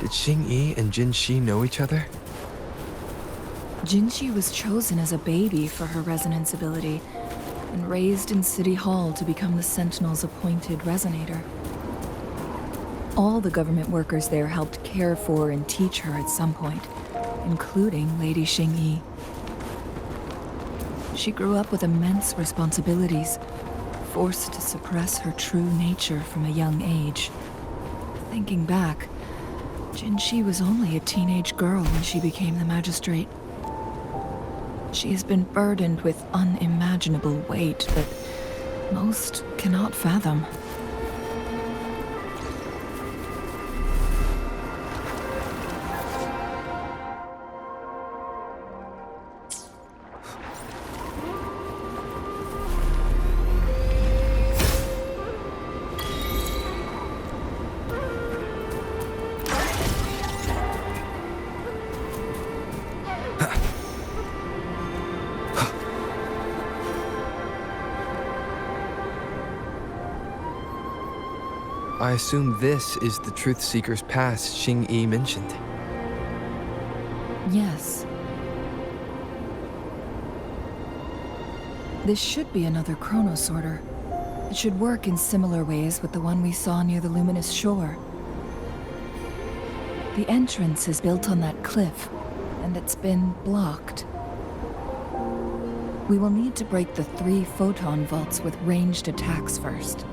Did Xingyi and Jinhsi know each other? Jinhsi was chosen as a baby for her resonance ability and raised in City Hall to become the Sentinel's appointed Resonator. All the government workers there helped care for and teach her at some point, including Lady Xingyi. She grew up with immense responsibilities, forced to suppress her true nature from a young age. Thinking back, Jinhsi was only a teenage girl when she became the magistrate. She has been burdened with unimaginable weight that most cannot fathom. I assume this is the Truth Seeker's Pass Xingyi mentioned. Yes. This should be another chronosorter. It should work in similar ways with the one we saw near the luminous shore. The entrance is built on that cliff, and it's been blocked. We will need to break the 3 photon vaults with ranged attacks first.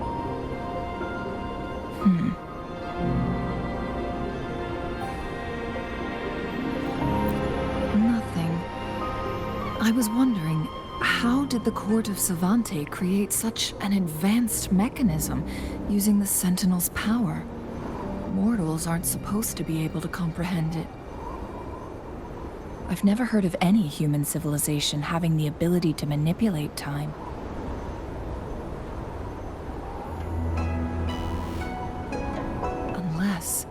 Nothing. I was wondering, how did the Court of Savante create such an advanced mechanism using the Sentinel's power? Mortals aren't supposed to be able to comprehend it. I've never heard of any human civilization having the ability to manipulate time. Unless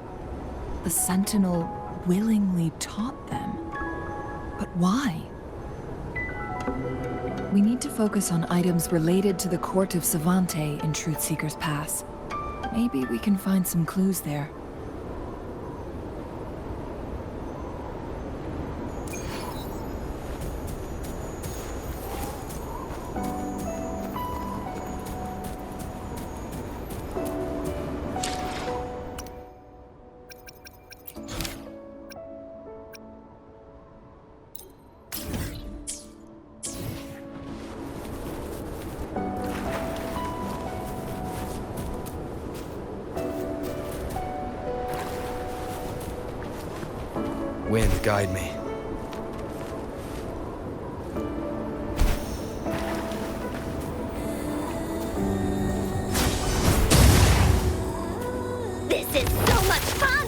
the Sentinel willingly taught them. But why? We need to focus on items related to the Court of Savante in Truth Seeker's Pass. Maybe we can find some clues there. Wind, guide me. This is so much fun!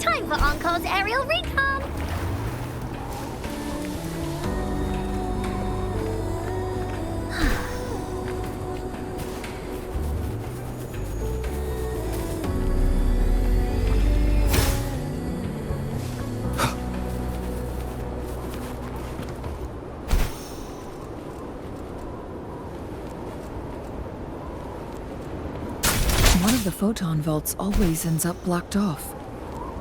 Time for Encore's aerial recon! One of the photon vaults always ends up blocked off.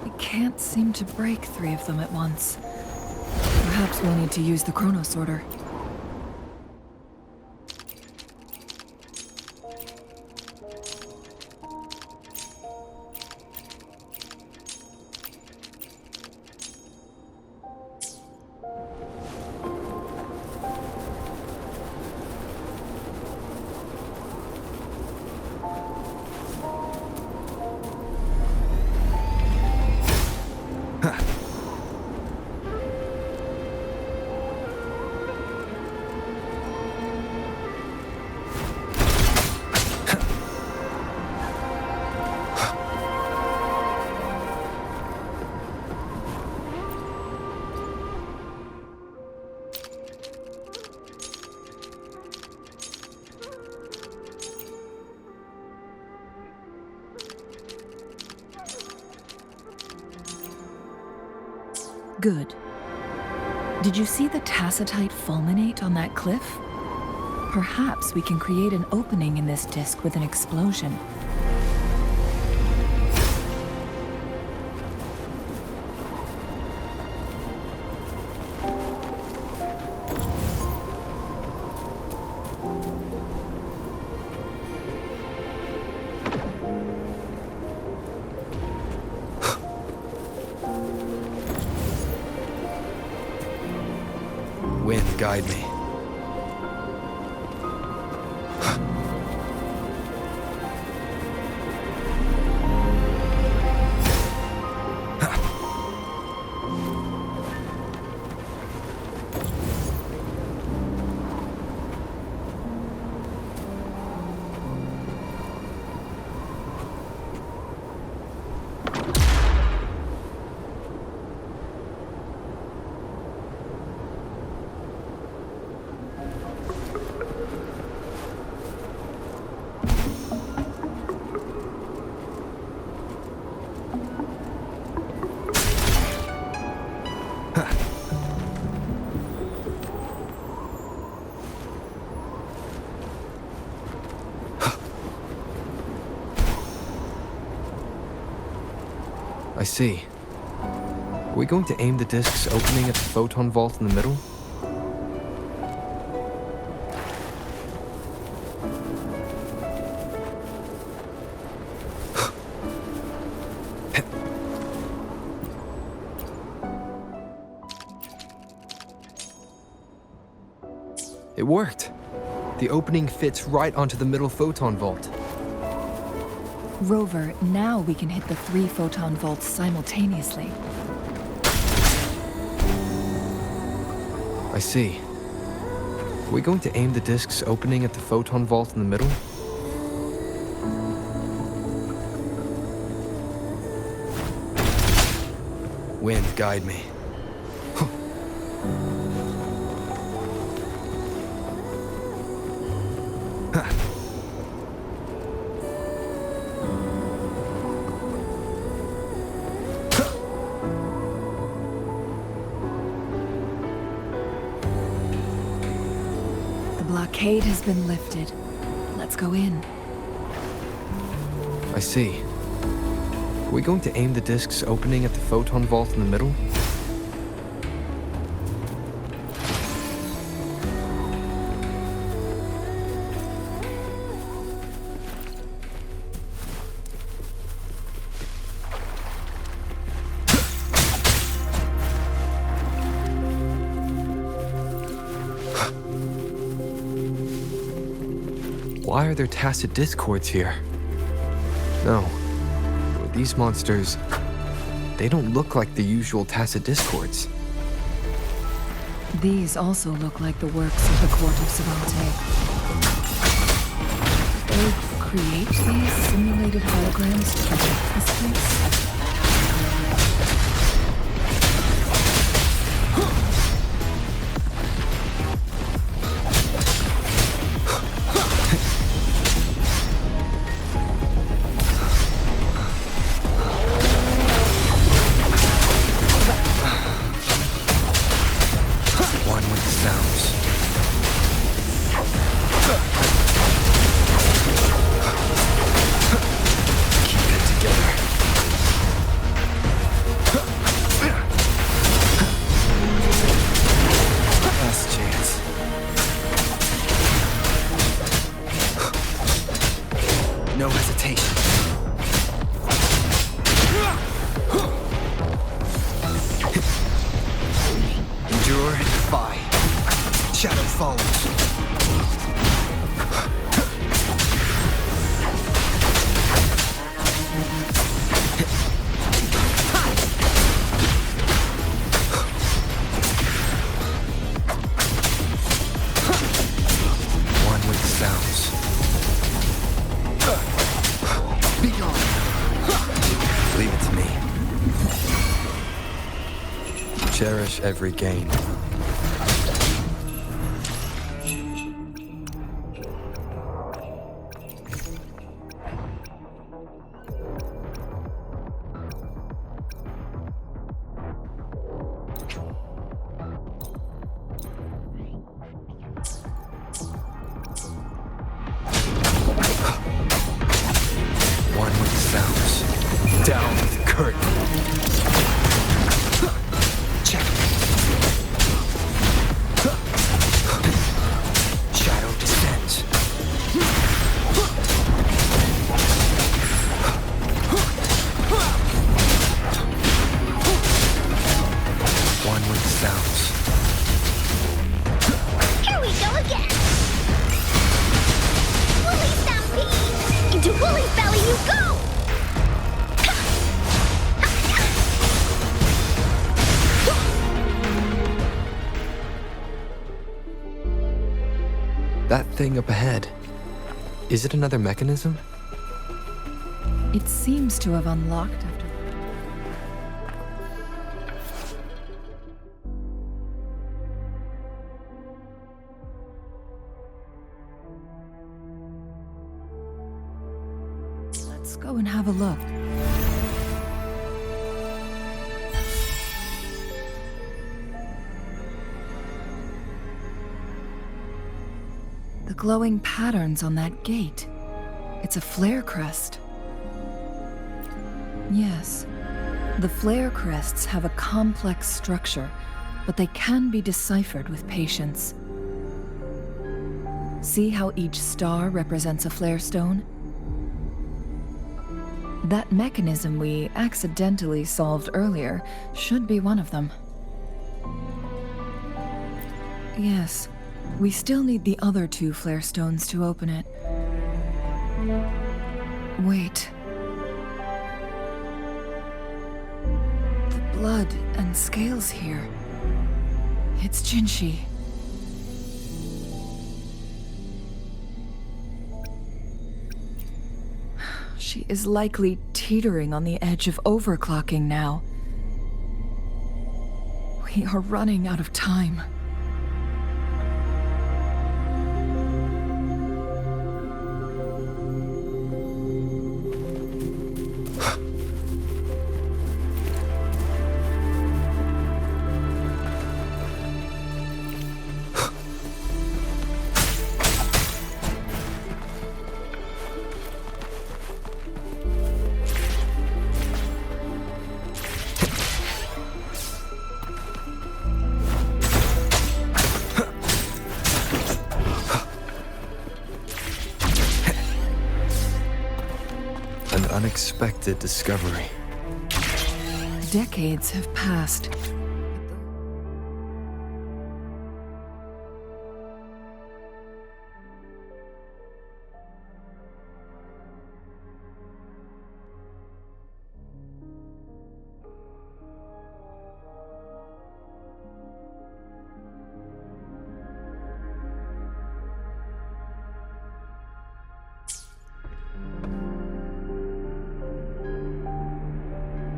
We can't seem to break 3 of them at once. Perhaps we'll need to use the chronosorter. Good. Did you see the tacitite fulminate on that cliff? Perhaps we can create an opening in this disk with an explosion. Wind, guide me. I see. Are we going to aim the disk's opening at the photon vault in the middle? It worked. The opening fits right onto the middle photon vault. Rover, now we can hit the 3 photon vaults simultaneously. I see. Are we going to aim the disk's opening at the photon vault in the middle? Wind, guide me. The blockade has been lifted. Let's go in. I see. Are we going to aim the disk's opening at the photon vault in the middle? Why are there tacit discords here? No. These monsters, they don't look like the usual tacit discords. These also look like the works of the court of Savante. They create these simulated holograms to protect this place? No hesitation. Endure and defy. Shadow follows. One with the sounds. Be gone. Leave it to me. Cherish every gain. curtain. Check. Shadow descends. One with sounds. Here we go again. Woolly stampede! Into Woolly's belly you go! That thing up ahead. Is it another mechanism? It seems to have unlocked after. Let's go and have a look. The glowing patterns on that gate. It's a flare crest. Yes, the flare crests have a complex structure, but they can be deciphered with patience. See how each star represents a flare stone? That mechanism we accidentally solved earlier should be one of them. Yes, we still need the other 2 flare stones to open it. Wait. The blood and scales here. It's Jinhsi. She is likely teetering on the edge of overclocking now. We are running out of time. An unexpected discovery. Decades have passed.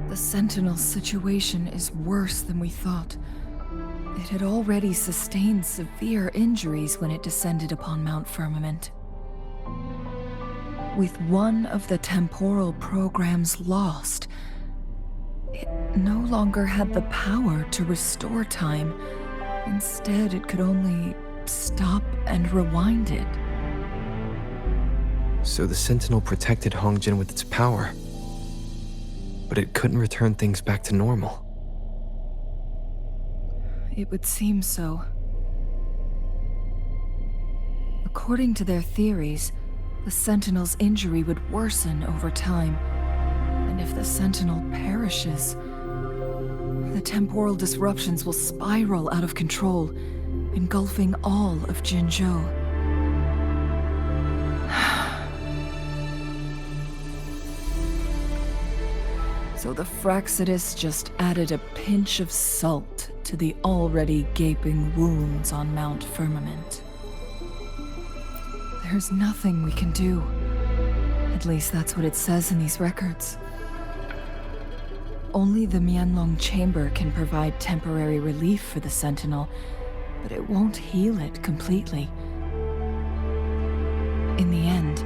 The Sentinel's situation is worse than we thought. It had already sustained severe injuries when it descended upon Mount Firmament. With one of the temporal programs lost, it no longer had the power to restore time. Instead, it could only stop and rewind it. So the Sentinel protected Hongjin with its power, but it couldn't return things back to normal. It would seem so. According to their theories, the Sentinel's injury would worsen over time, and if the Sentinel perishes, the temporal disruptions will spiral out of control, engulfing all of Jinzhou. So the Fraxidus just added a pinch of salt to the already gaping wounds on Mount Firmament. There's nothing we can do. At least that's what it says in these records. Only the Mianlong Chamber can provide temporary relief for the Sentinel, but it won't heal it completely. In the end,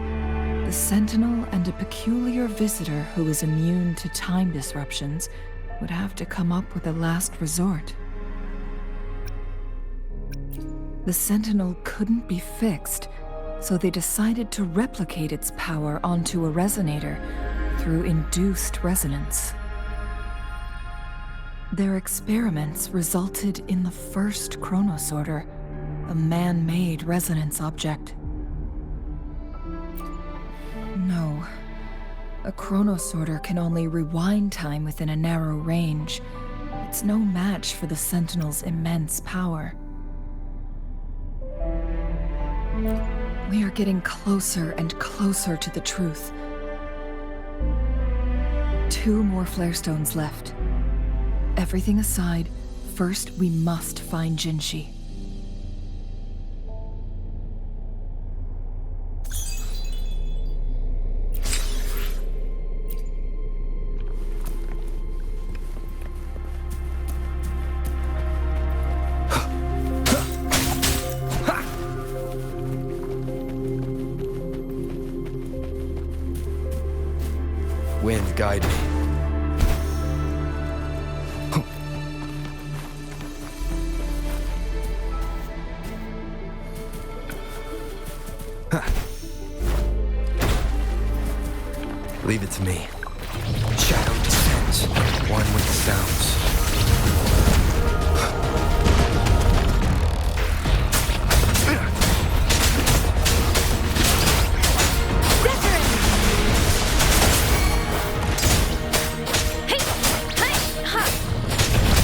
the Sentinel and a peculiar visitor who is immune to time disruptions would have to come up with a last resort. The Sentinel couldn't be fixed, so they decided to replicate its power onto a resonator through induced resonance. Their experiments resulted in the first chronosorter, a man-made resonance object. No. A chronosorter can only rewind time within a narrow range. It's no match for the Sentinel's immense power. We are getting closer and closer to the truth. 2 more flare stones left. Everything aside, first we must find Jinhsi. Wind, guide me. Leave it to me. Shadow descends, one with the sounds.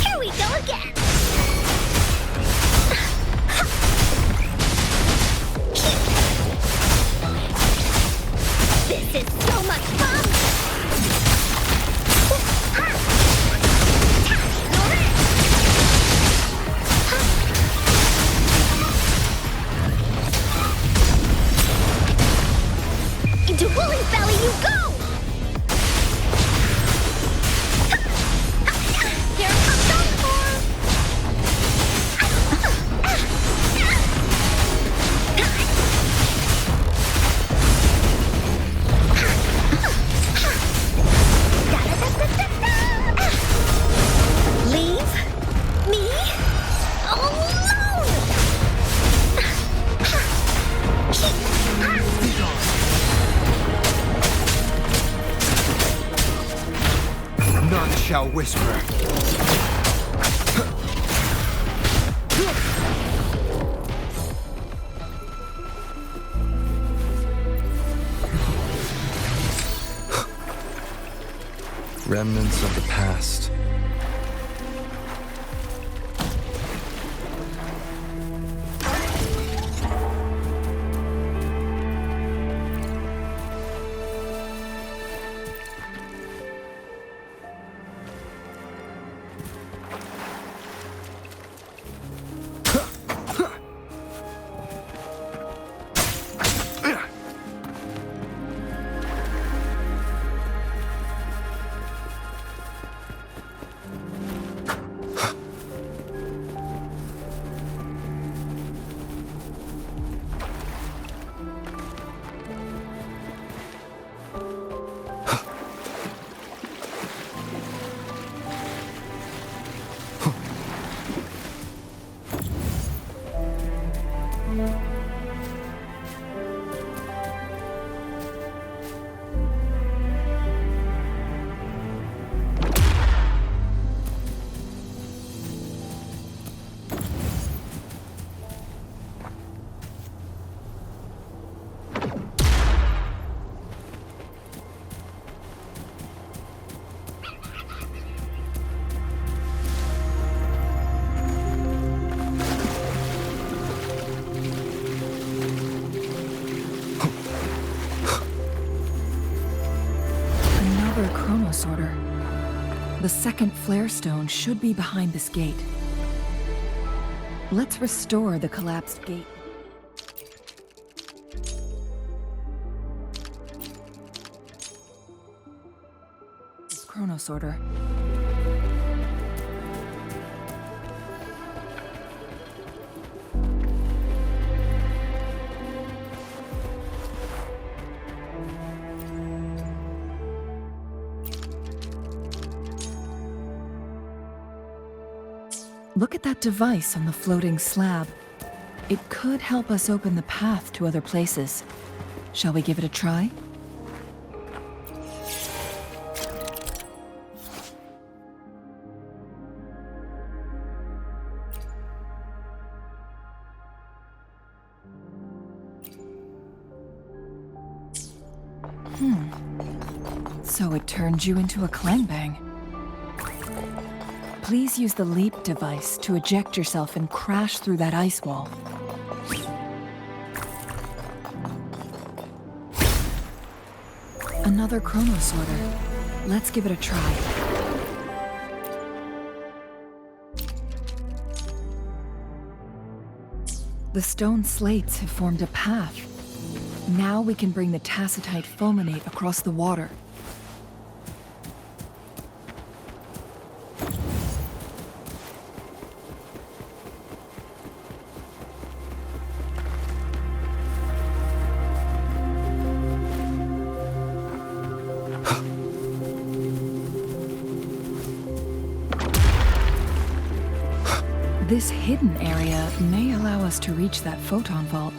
Here we go again. This is so much fun. Into Woolly's belly you go! Here comes Encore! Leave me alone! None shall whisper. Remnants of the past. Chronosorter. The second flare stone should be behind this gate. Let's restore the collapsed gate. Chronosorter. Look at that device on the floating slab. It could help us open the path to other places. Shall we give it a try? So it turned you into a clangbang. Please use the leap device to eject yourself and crash through that ice wall. Another chrono sorter. Let's give it a try. The stone slates have formed a path. Now we can bring the tacitite fulminate across the water. This hidden area may allow us to reach that photon vault.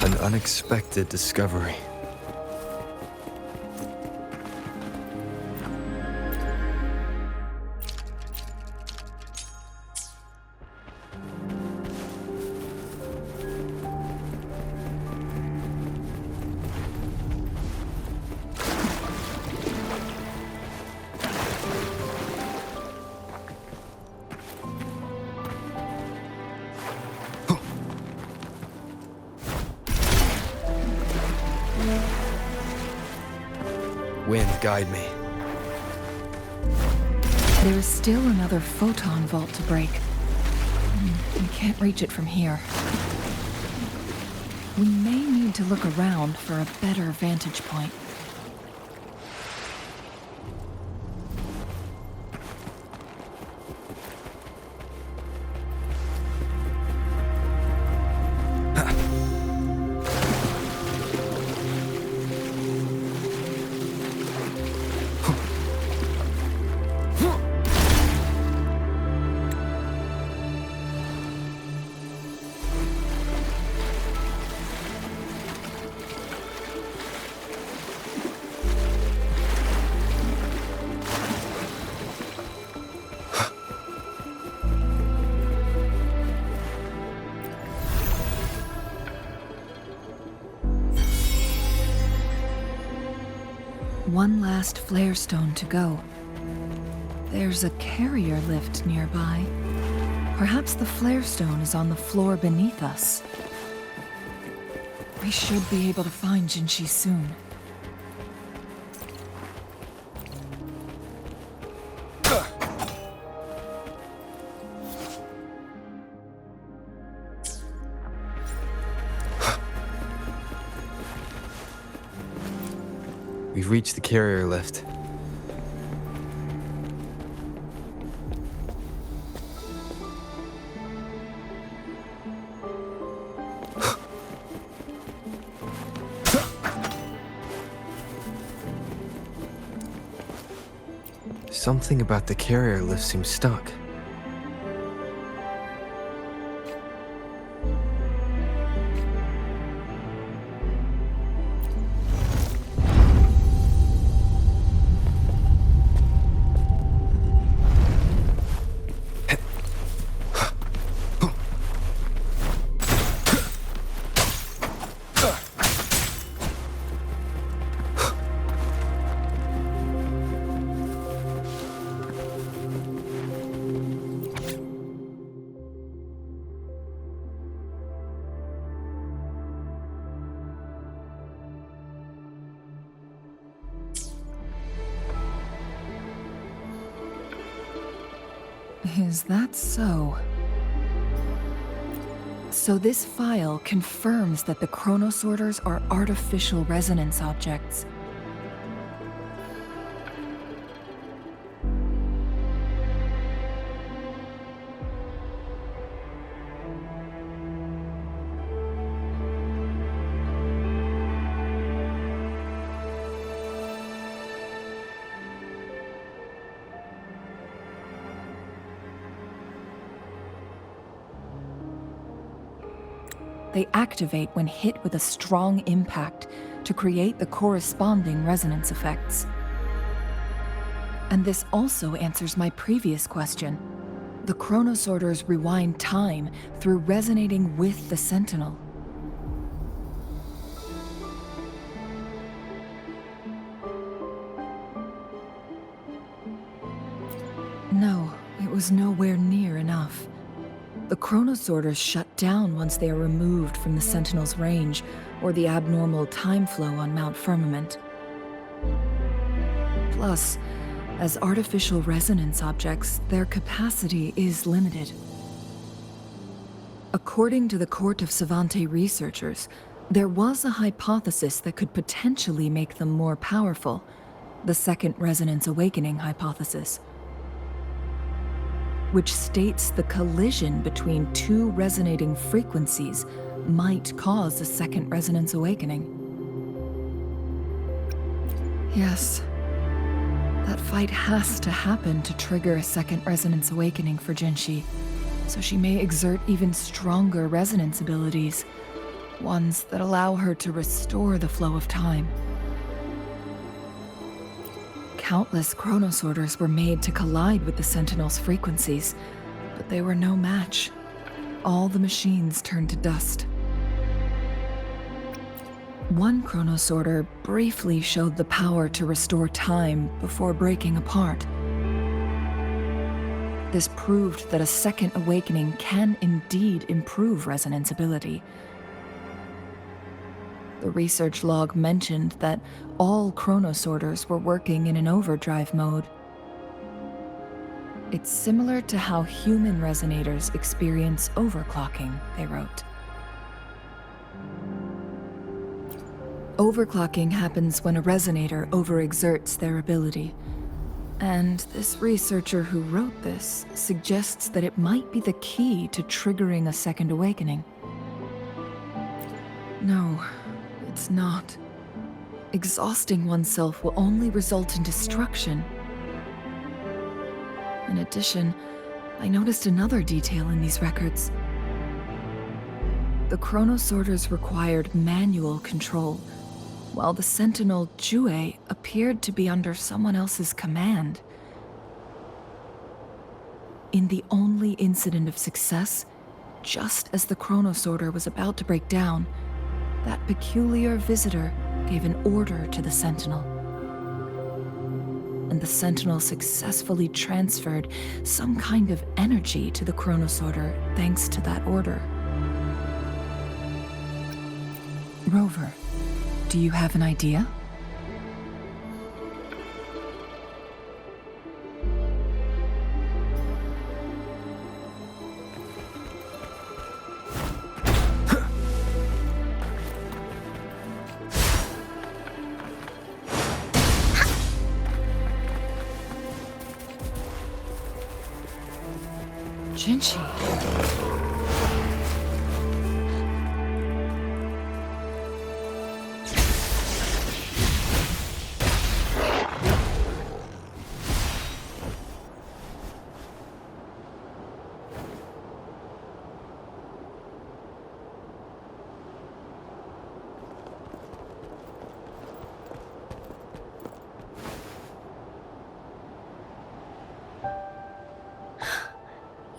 An unexpected discovery. Wind, guide me. There is still another photon vault to break. We can't reach it from here. We may need to look around for a better vantage point. One last flare stone to go. There's a carrier lift nearby. Perhaps the flare stone is on the floor beneath us. We should be able to find Jinhsi soon. We've reached the carrier lift. Something about the carrier lift seems stuck. Is that so? So this file confirms that the chronosorters are artificial resonance objects. They activate when hit with a strong impact to create the corresponding resonance effects. And this also answers my previous question. The chronosorters rewind time through resonating with the Sentinel. No, it was nowhere near enough. The chronosorters shut down once they are removed from the Sentinel's range or the abnormal time flow on Mount Firmament. Plus, as artificial resonance objects, their capacity is limited. According to the Court of Savante researchers, there was a hypothesis that could potentially make them more powerful, the Second Resonance Awakening hypothesis, which states the collision between two resonating frequencies might cause a second resonance awakening. Yes, that fight has to happen to trigger a second resonance awakening for Jinhsi, so she may exert even stronger resonance abilities, ones that allow her to restore the flow of time. Countless chronosorters were made to collide with the Sentinel's frequencies, but they were no match. All the machines turned to dust. One chronosorter briefly showed the power to restore time before breaking apart. This proved that a second awakening can indeed improve resonance ability. The research log mentioned that all chronosorters were working in an overdrive mode. It's similar to how human resonators experience overclocking, they wrote. Overclocking happens when a resonator overexerts their ability. And this researcher who wrote this suggests that it might be the key to triggering a second awakening. No. It's not. Exhausting oneself will only result in destruction. In addition, I noticed another detail in these records. The chronosorters required manual control, while the Sentinel Jue appeared to be under someone else's command. In the only incident of success, just as the chronosorter was about to break down, that peculiar visitor gave an order to the Sentinel. And the Sentinel successfully transferred some kind of energy to the chronosorter thanks to that order. Rover, do you have an idea? Jinhsi.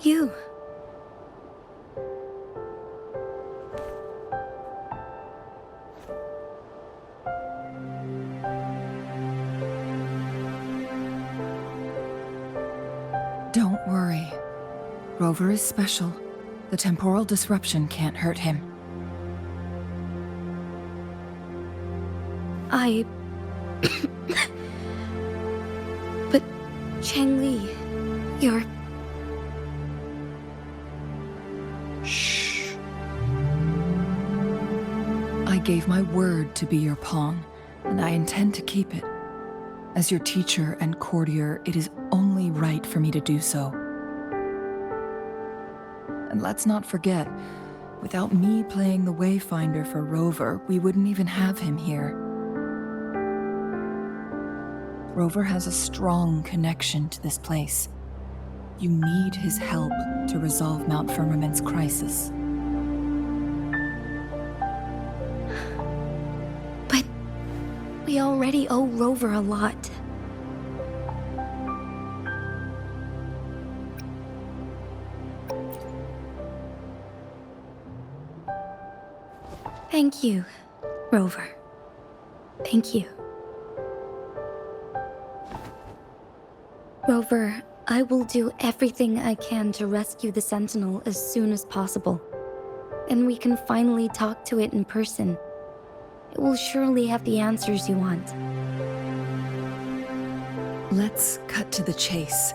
You. Don't worry. Rover is special. The temporal disruption can't hurt him. But Chang Li, you're... gave my word to be your pawn, and I intend to keep it. As your teacher and courtier, it is only right for me to do so. And let's not forget, without me playing the Wayfinder for Rover, we wouldn't even have him here. Rover has a strong connection to this place. You need his help to resolve Mount Firmament's crisis. But we already owe Rover a lot. Thank you, Rover. Thank you. Rover, I will do everything I can to rescue the Sentinel as soon as possible. And we can finally talk to it in person. It will surely have the answers you want. Let's cut to the chase.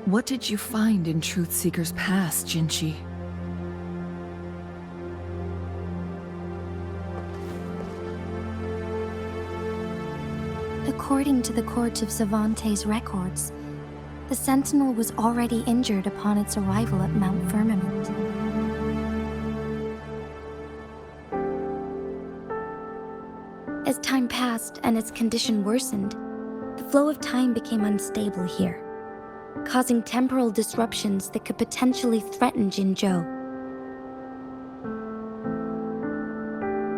What did you find in Truthseeker's past, Jinhsi? According to the Court of Savante's records, the Sentinel was already injured upon its arrival at Mount Firmament. As time passed and its condition worsened, the flow of time became unstable here, causing temporal disruptions that could potentially threaten Jinzhou.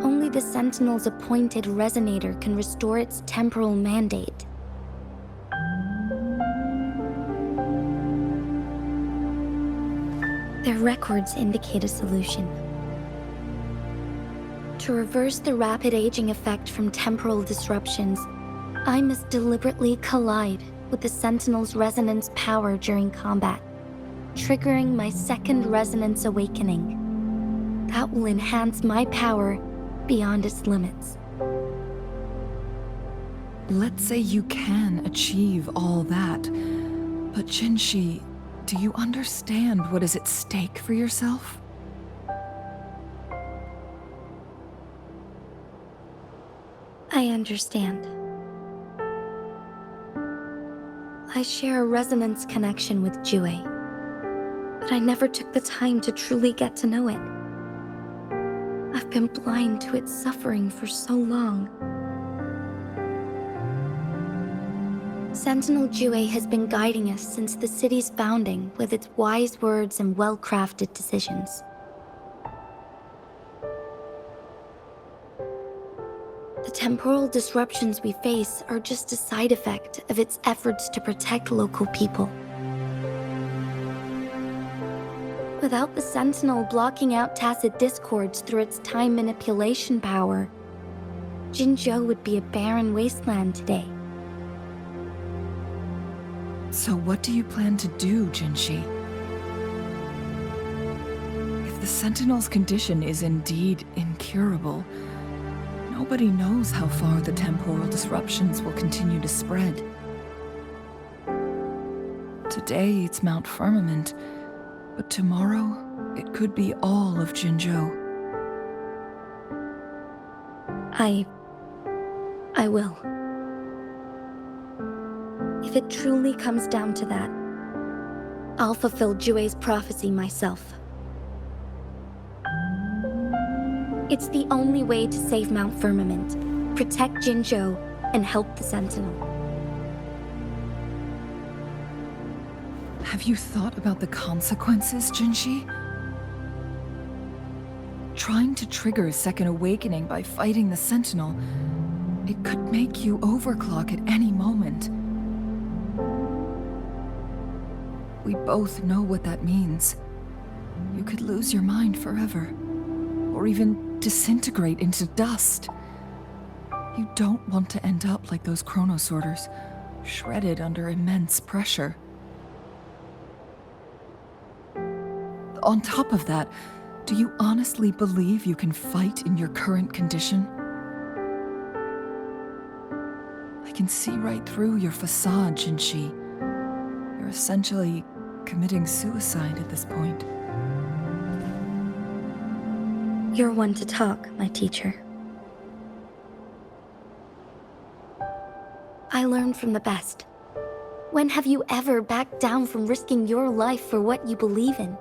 Only the Sentinel's appointed Resonator can restore its temporal mandate. Their records indicate a solution. To reverse the rapid aging effect from temporal disruptions, I must deliberately collide with the Sentinel's resonance power during combat, triggering my second resonance awakening. That will enhance my power beyond its limits. Let's say you can achieve all that, but Jinhsi, do you understand what is at stake for yourself? I understand. I share a resonance connection with Jue, but I never took the time to truly get to know it. I've been blind to its suffering for so long. Sentinel Jue has been guiding us since the city's founding with its wise words and well-crafted decisions. The temporal disruptions we face are just a side effect of its efforts to protect local people. Without the Sentinel blocking out tacit discords through its time manipulation power, Jinzhou would be a barren wasteland today. So what do you plan to do, Jinhsi? If the Sentinel's condition is indeed incurable, nobody knows how far the temporal disruptions will continue to spread. Today it's Mount Firmament, but tomorrow it could be all of Jinzhou. I will. If it truly comes down to that, I'll fulfill Jue's prophecy myself. It's the only way to save Mount Firmament, protect Jinzhou, and help the Sentinel. Have you thought about the consequences, Jinhsi? Trying to trigger a second awakening by fighting the Sentinel, it could make you overclock at any moment. We both know what that means. You could lose your mind forever, or even disintegrate into dust. You don't want to end up like those chronosorters, shredded under immense pressure. On top of that, do you honestly believe you can fight in your current condition? I can see right through your facade, Jinhsi. You're essentially committing suicide at this point. You're one to talk, my teacher. I learned from the best. When have you ever backed down from risking your life for what you believe in?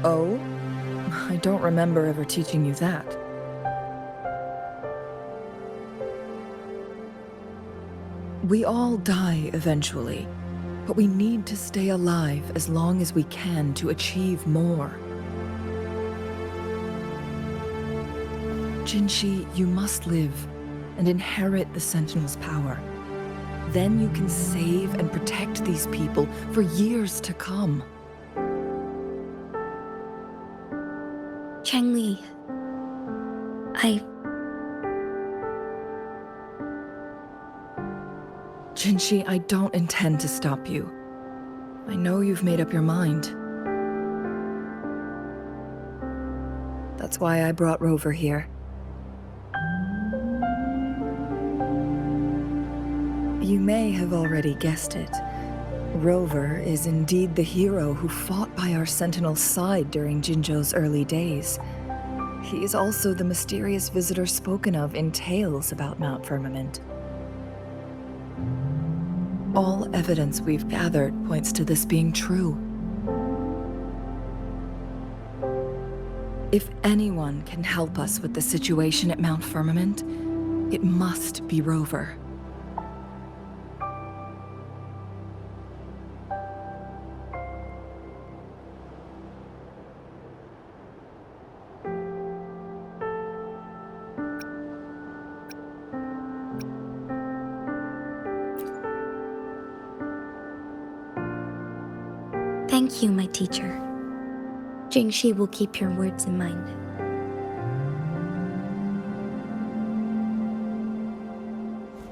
Oh? I don't remember ever teaching you that. We all die eventually, but we need to stay alive as long as we can to achieve more. Jinhsi, you must live and inherit the Sentinel's power. Then you can save and protect these people for years to come. Changli, Jinhsi, I don't intend to stop you. I know you've made up your mind. That's why I brought Rover here. You may have already guessed it. Rover is indeed the hero who fought by our Sentinel's side during Jinzhou's early days. He is also the mysterious visitor spoken of in tales about Mount Firmament. All evidence we've gathered points to this being true. If anyone can help us with the situation at Mount Firmament, it must be Rover. thank you, my teacher. Jinhsi will keep your words in mind.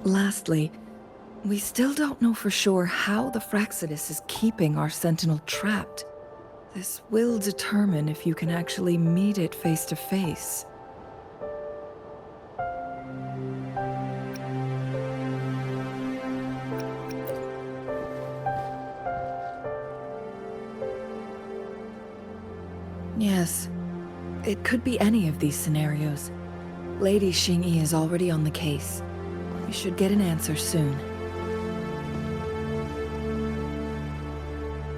Lastly, we still don't know for sure how the Fraxidus is keeping our Sentinel trapped. This will determine if you can actually meet it face to face. Yes, it could be any of these scenarios. Lady Xingyi is already on the case. We should get an answer soon.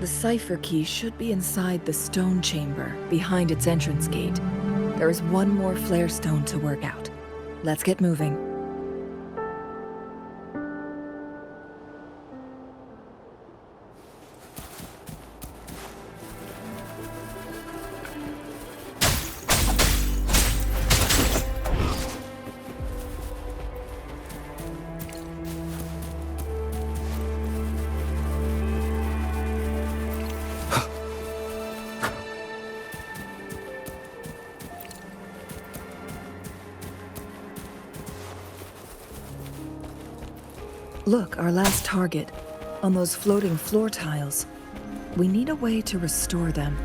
The cipher key should be inside the stone chamber, behind its entrance gate. There is one more flare stone to work out. Let's get moving. Look, our last target, on those floating floor tiles. We need a way to restore them.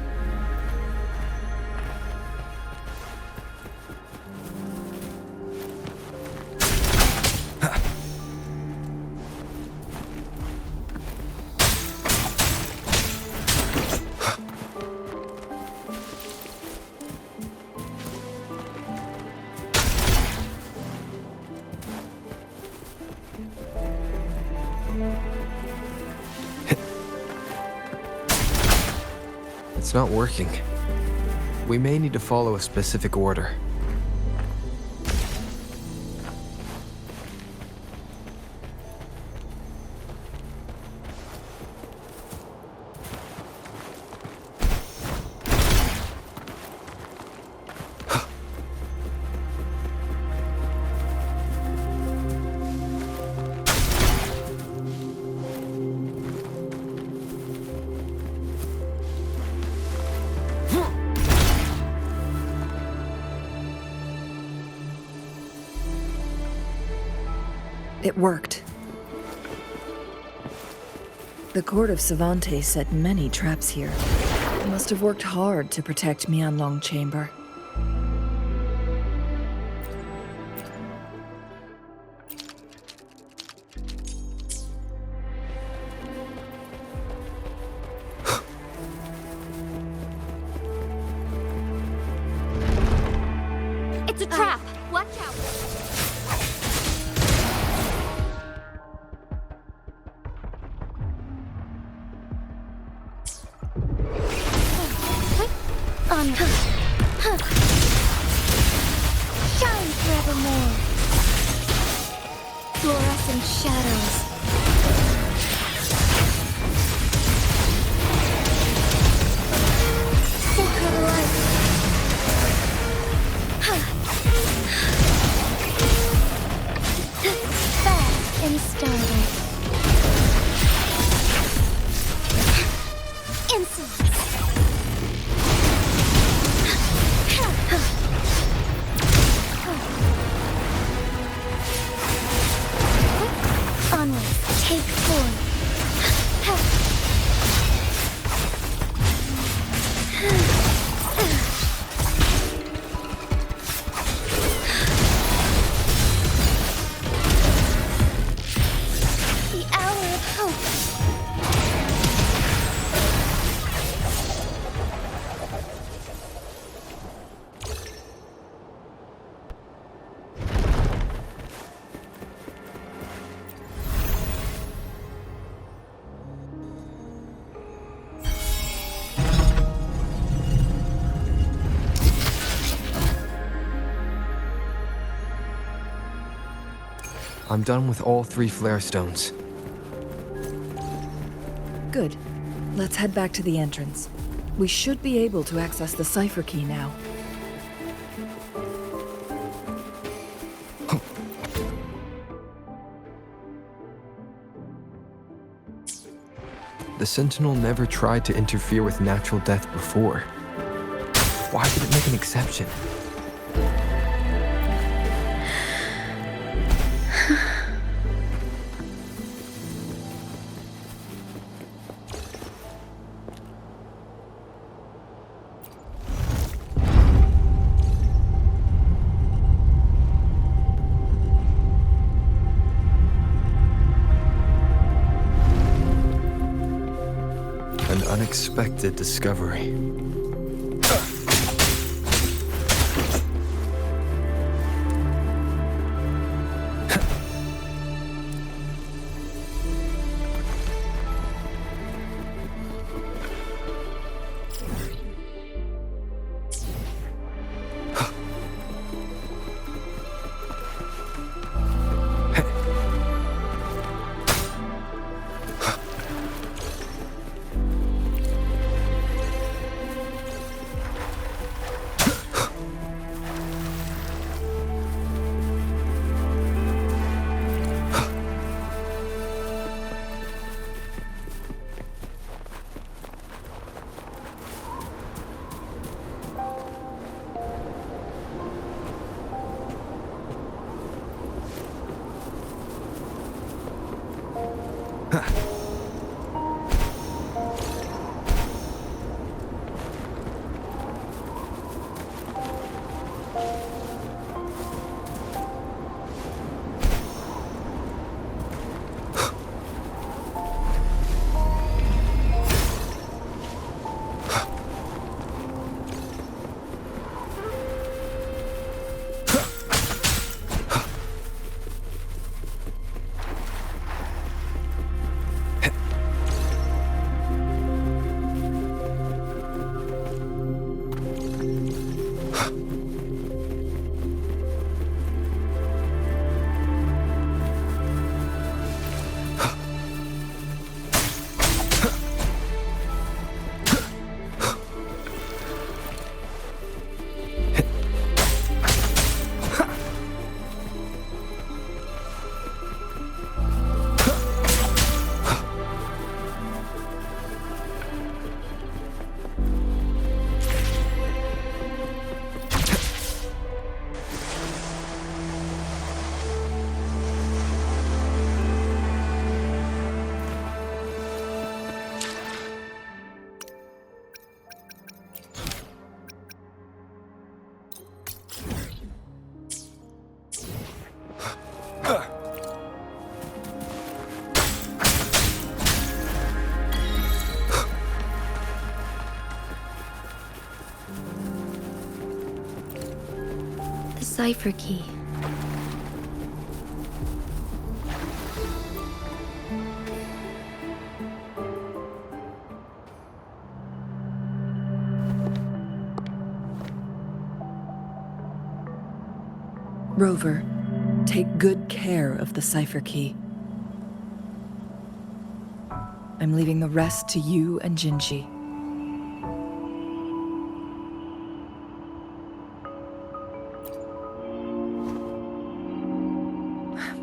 It's not working. We may need to follow a specific order. It worked. The court of Savantes set many traps here. They must have worked hard to protect Mianlong Chamber. a trap! Watch out! Onward. Shine forevermore. Fluorescent shadows. Sacred light. Fast in starlight. Insolence. Onward, take form. The hour of hope. I'm done with all 3 flare stones. Good. Let's head back to the entrance. We should be able to access the cipher key now. The Sentinel never tried to interfere with natural death before. Why did it make an exception? An unexpected discovery. The cipher key. Rover, take good care of the cipher key. I'm leaving the rest to you and Jinhsi.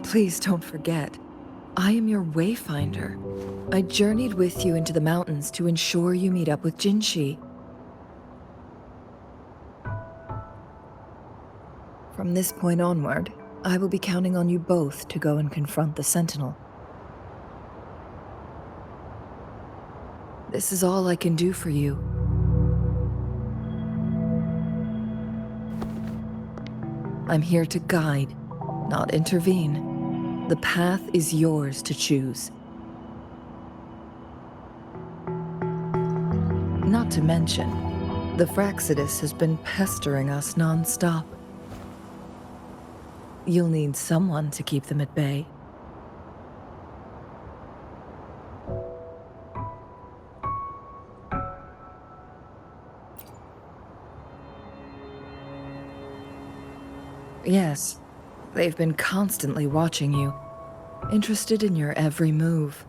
Please don't forget, I am your Wayfinder. I journeyed with you into the mountains to ensure you meet up with Jinhsi. From this point onward, I will be counting on you both to go and confront the Sentinel. This is all I can do for you. I'm here to guide, not intervene. The path is yours to choose. Not to mention, the Fraxidus has been pestering us non-stop. You'll need someone to keep them at bay. Yes, they've been constantly watching you, interested in your every move.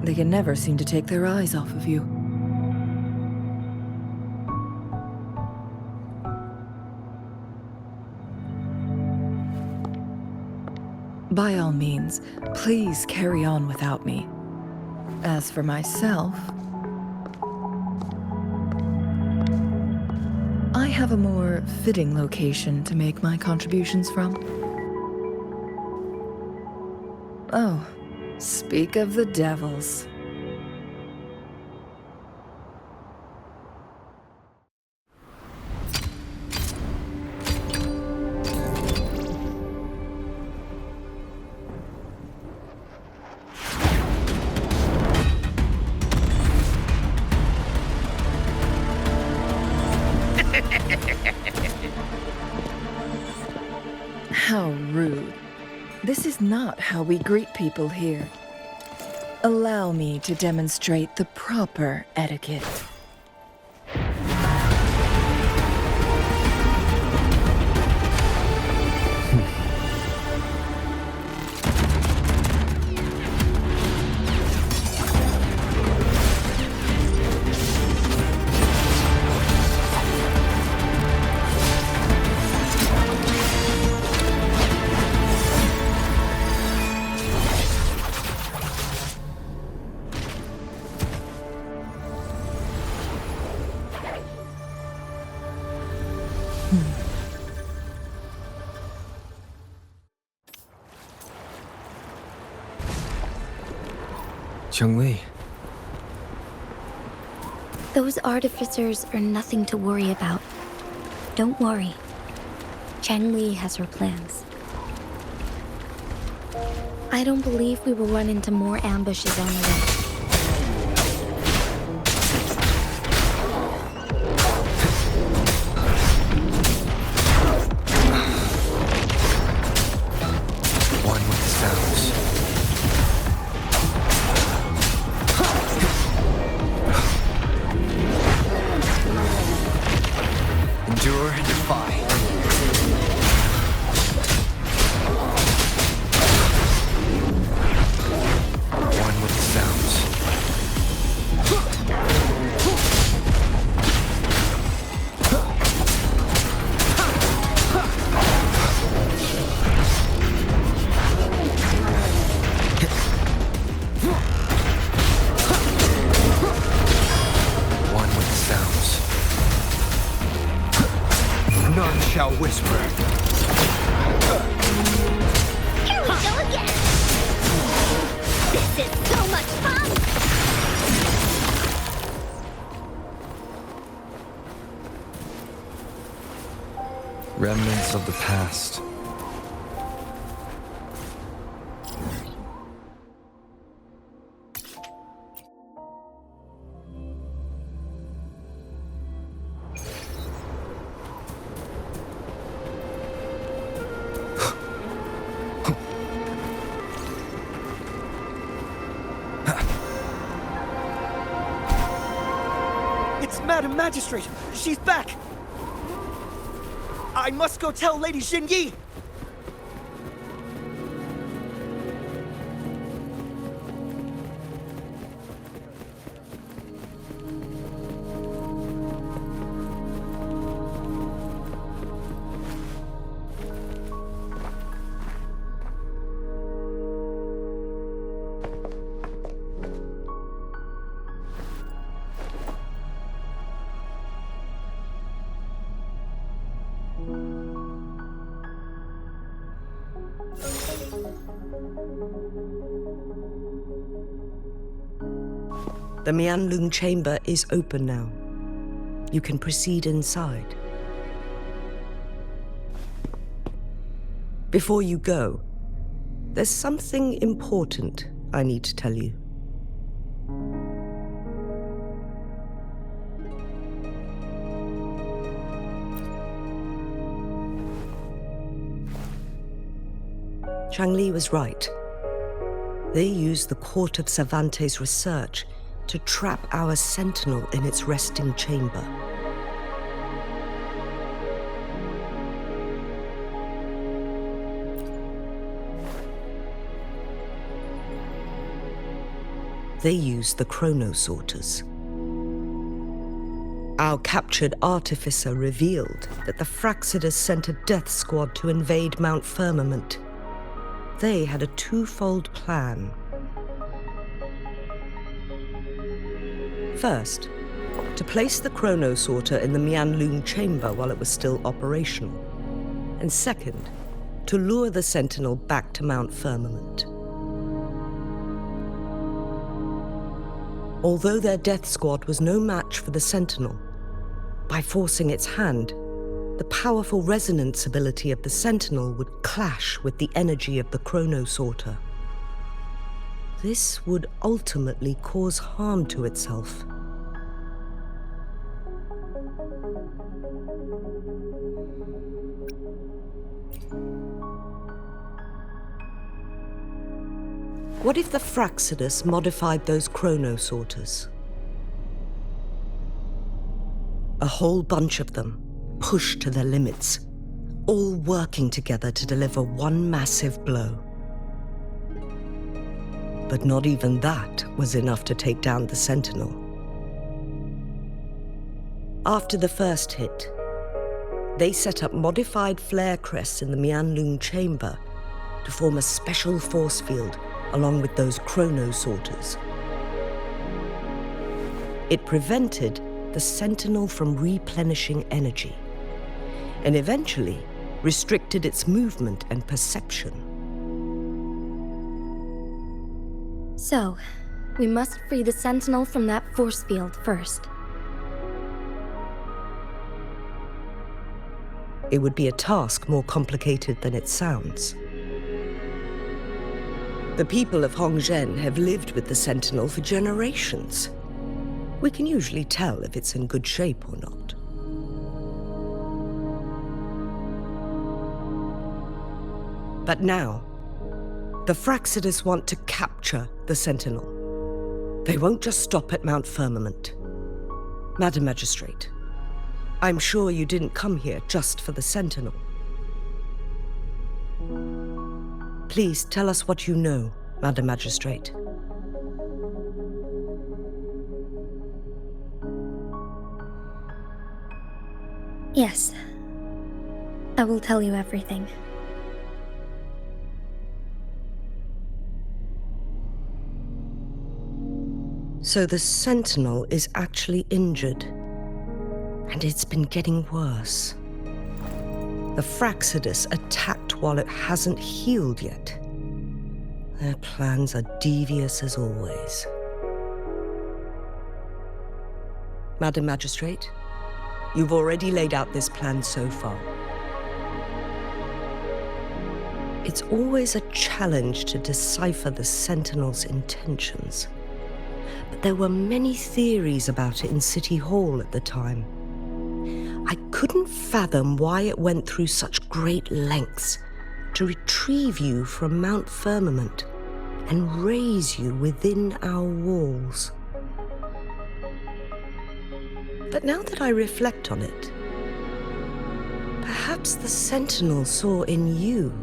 They can never seem to take their eyes off of you. By all means, please carry on without me. As for myself, I have a more fitting location to make my contributions from. Oh, speak of the devils. How rude. This is not how we greet people here. Allow me to demonstrate the proper etiquette. Cheng-Li. Those artificers are nothing to worry about. Don't worry. Cheng-Li has her plans. I don't believe we will run into more ambushes on the way. One with the sounds. Endure and defy. One with the sounds. One with the sounds. None shall whisper. Here we go again! This is so much fun! Remnants of the past. Madam Magistrate! She's back! I must go tell Lady Jinhsi! The Mianlung chamber is open now. You can proceed inside. Before you go, there's something important I need to tell you. Changli was right. They used the Court of Cervantes' research to trap our Sentinel in its resting chamber. They used the Chronosorters. Our captured artificer revealed that the Fraxidus sent a death squad to invade Mount Firmament. They had a twofold plan. First, to place the Chronosorter in the Mianlung chamber while it was still operational. And second, to lure the Sentinel back to Mount Firmament. Although their death squad was no match for the Sentinel, by forcing its hand, the powerful resonance ability of the Sentinel would clash with the energy of the Chronosorter. This would ultimately cause harm to itself. What if the Fraxidus modified those Chronosorters? A whole bunch of them, pushed to their limits, all working together to deliver one massive blow. But not even that was enough to take down the Sentinel. After the first hit, they set up modified flare crests in the Mianlung chamber to form a special force field along with those Chronosorters. It prevented the Sentinel from replenishing energy, and eventually restricted its movement and perception. So, we must free the Sentinel from that force field first. It would be a task more complicated than it sounds. The people of Hongzhen have lived with the Sentinel for generations. We can usually tell if it's in good shape or not. But now, the Fraxidus want to capture the Sentinel. They won't just stop at Mount Firmament. Madam Magistrate, I'm sure you didn't come here just for the Sentinel. Please tell us what you know, Madam Magistrate. Yes. I will tell you everything. So the Sentinel is actually injured, and it's been getting worse. The Fraxidus attacked while it hasn't healed yet. Their plans are devious as always. Madam Magistrate, you've already laid out this plan so far. It's always a challenge to decipher the Sentinel's intentions. But there were many theories about it in City Hall at the time. I couldn't fathom why it went through such great lengths to retrieve you from Mount Firmament and raise you within our walls. But now that I reflect on it, perhaps the Sentinel saw in you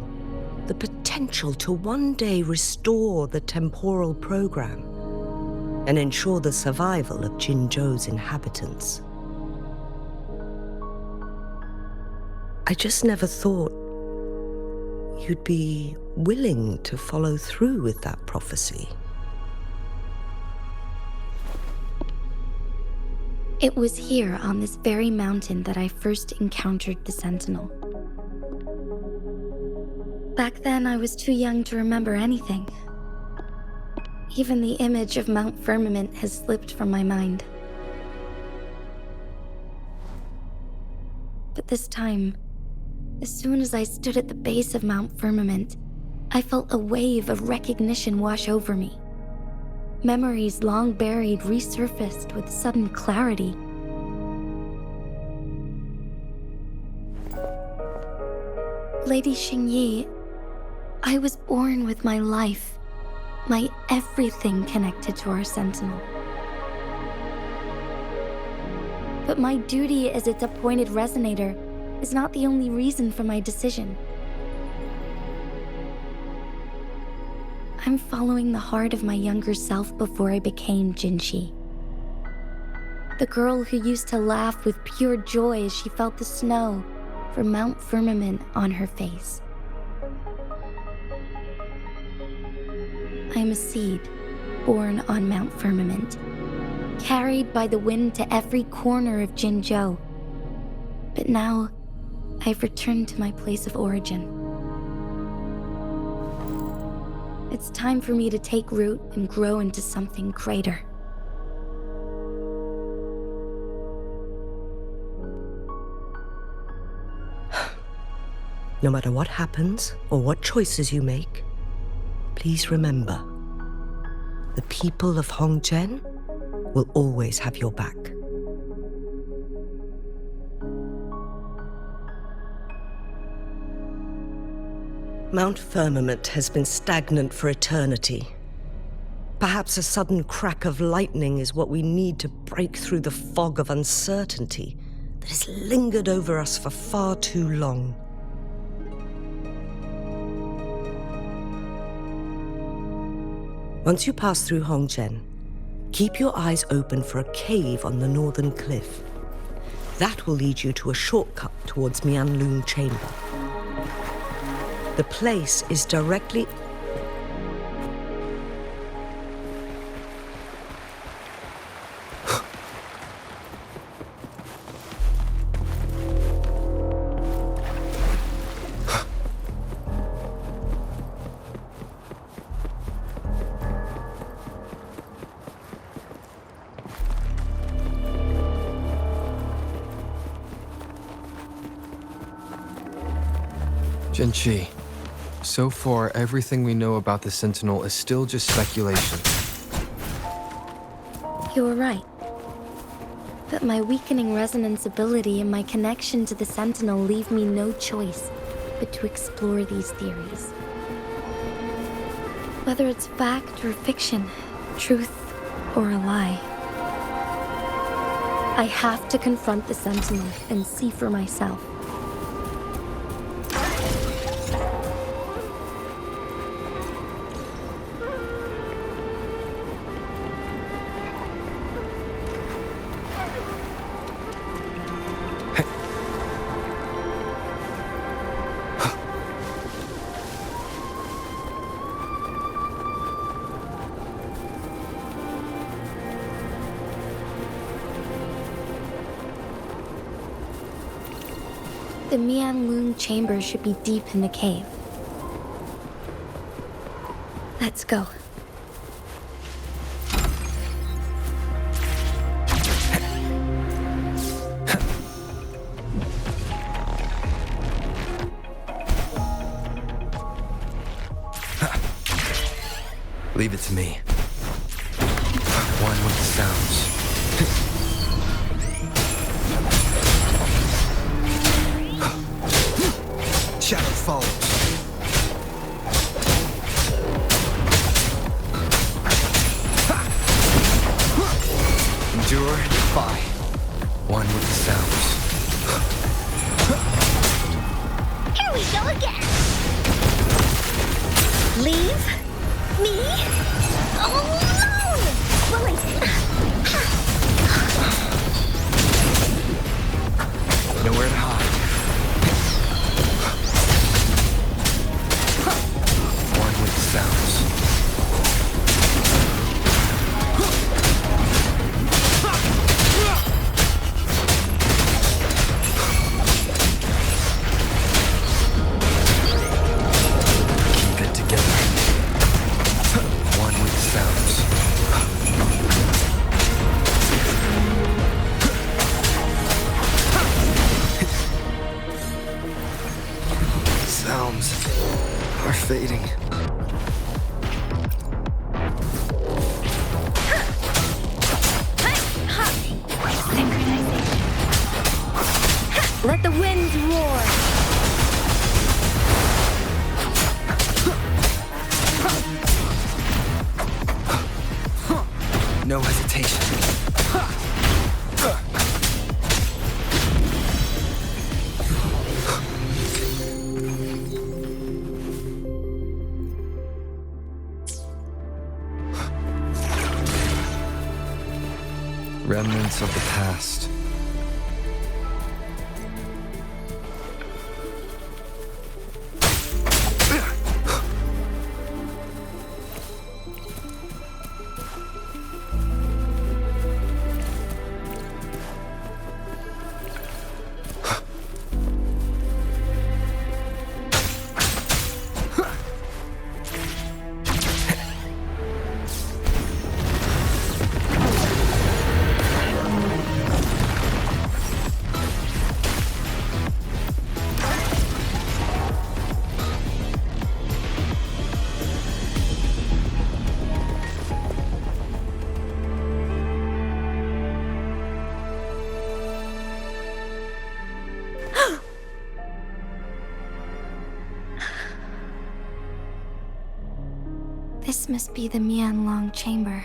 the potential to one day restore the temporal program and ensure the survival of Jinzhou's inhabitants. I just never thought you'd be willing to follow through with that prophecy. It was here on this very mountain that I first encountered the Sentinel. Back then, I was too young to remember anything. Even the image of Mount Firmament has slipped from my mind. But this time, as soon as I stood at the base of Mount Firmament, I felt a wave of recognition wash over me. Memories long buried resurfaced with sudden clarity. Lady Xingyi, I was born with my life, my everything connected to our Sentinel. But my duty as its appointed Resonator is not the only reason for my decision. I'm following the heart of my younger self before I became Jinhsi. The girl who used to laugh with pure joy as she felt the snow from Mount Firmament on her face. I am a seed born on Mount Firmament, carried by the wind to every corner of Jinzhou. But now, I've returned to my place of origin. It's time for me to take root and grow into something greater. No matter what happens or what choices you make, please remember, the people of Hongzhen will always have your back. Mount Firmament has been stagnant for eternity. Perhaps a sudden crack of lightning is what we need to break through the fog of uncertainty that has lingered over us for far too long. Once you pass through Hongzhen, keep your eyes open for a cave on the northern cliff. That will lead you to a shortcut towards Mianlun Chamber. The place is directly... Jinhsi, so far everything we know about the Sentinel is still just speculation. You were right. But my weakening resonance ability and my connection to the Sentinel leave me no choice but to explore these theories. Whether it's fact or fiction, truth or a lie, I have to confront the Sentinel and see for myself. The Mianlun Chamber should be deep in the cave. Let's go. Leave it to me. One with the sounds. Shadow follows. Endure, defy. fading. Synchronization. Let the winds roar. No hesitation. Remnants of the past. This must be the Mianlong chamber.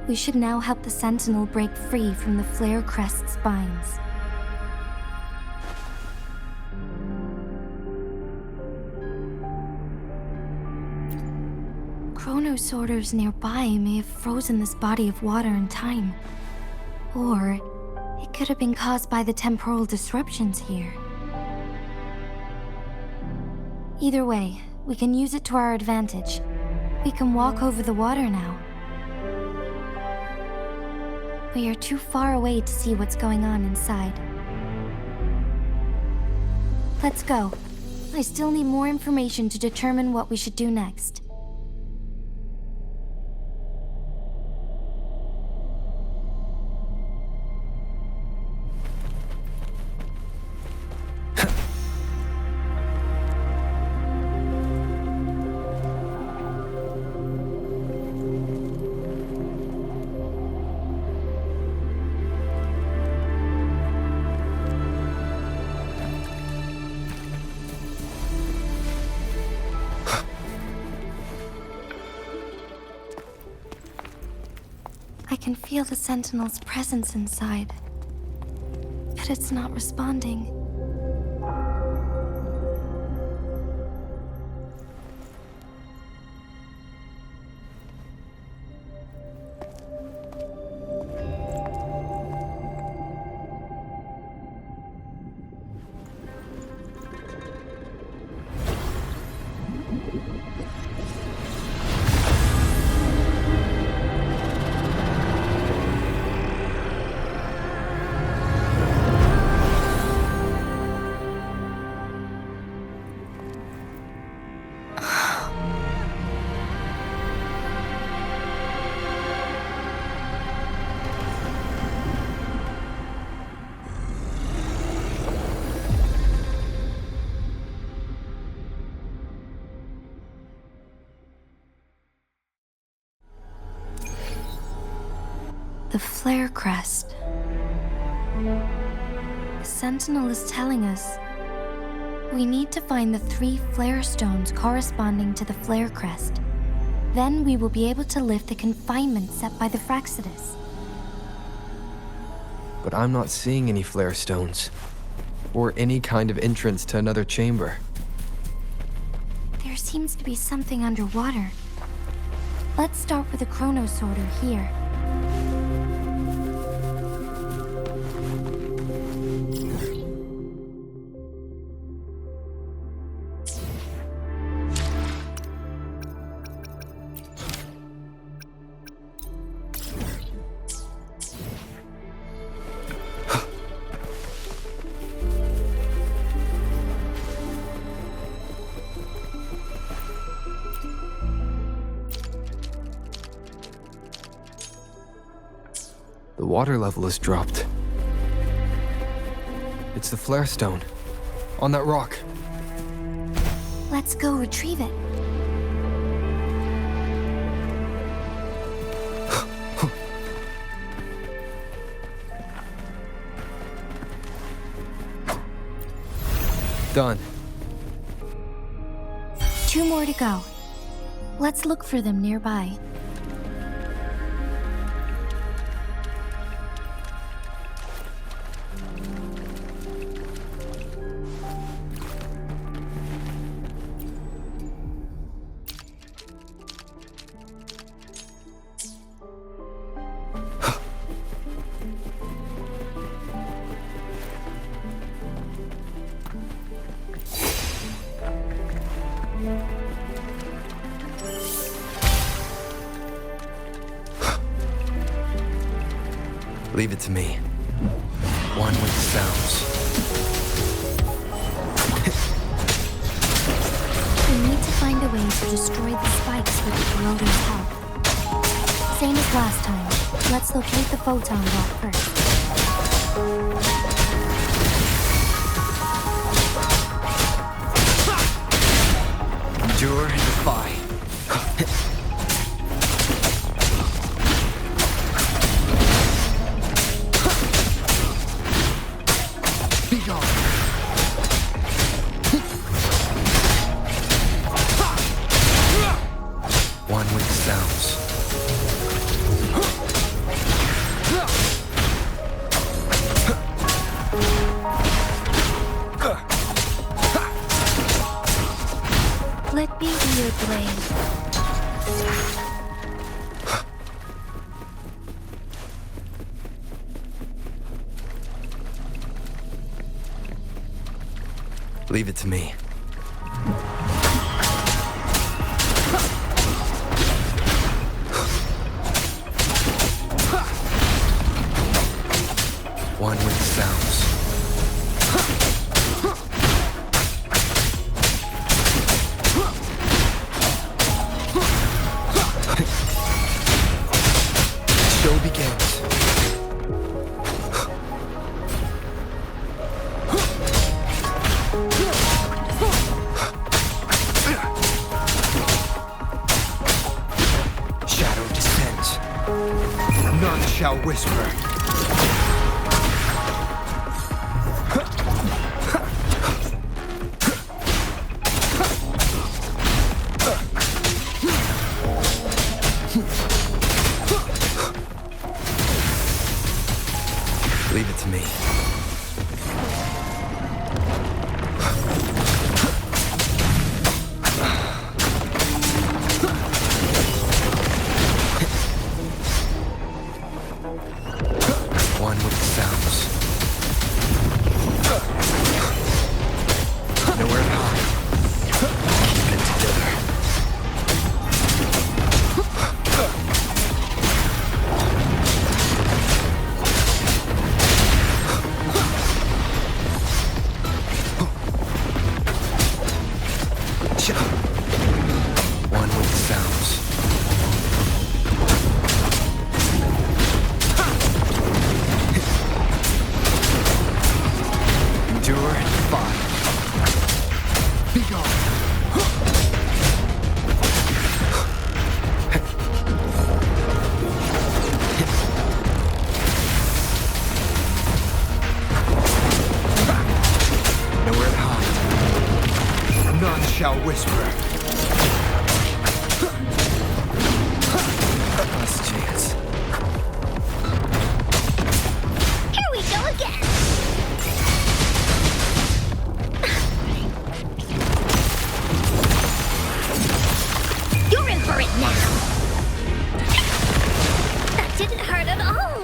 We should now help the Sentinel break free from the flare crest spines. Chronosorters nearby may have frozen this body of water in time. Or it could have been caused by the temporal disruptions here. Either way, we can use it to our advantage. We can walk over the water now. We are too far away to see what's going on inside. Let's go. I still need more information to determine what we should do next. I can feel the Sentinel's presence inside, but it's not responding. The flare crest. The Sentinel is telling us we need to find the 3 flare stones corresponding to the flare crest. Then we will be able to lift the confinement set by the Fraxidus. But I'm not seeing any flare stones, or any kind of entrance to another chamber. There seems to be something underwater. Let's start with the Chronosorter here. The water level has dropped. It's the flare stone. On that rock. Let's go retrieve it. Done. 2 more to go. Let's look for them nearby. Leave it to me. One with the sounds. We need to find a way to destroy the spikes with the corroding help. Same as last time. Let's locate the photon block first. Endure and defy. Be gone. One with the sounds. Let me be your blade. Leave it to me. One with the sounds. Show begins. Shadow descends. None shall whisper. Leave it to me. One with the sounds. Nowhere to hide. Keep it together. One with the sounds. Endure and defy. Be gone. Nowhere to hide. None shall whisper. Last chance. Here we go again! You're in for it now! That didn't hurt at all!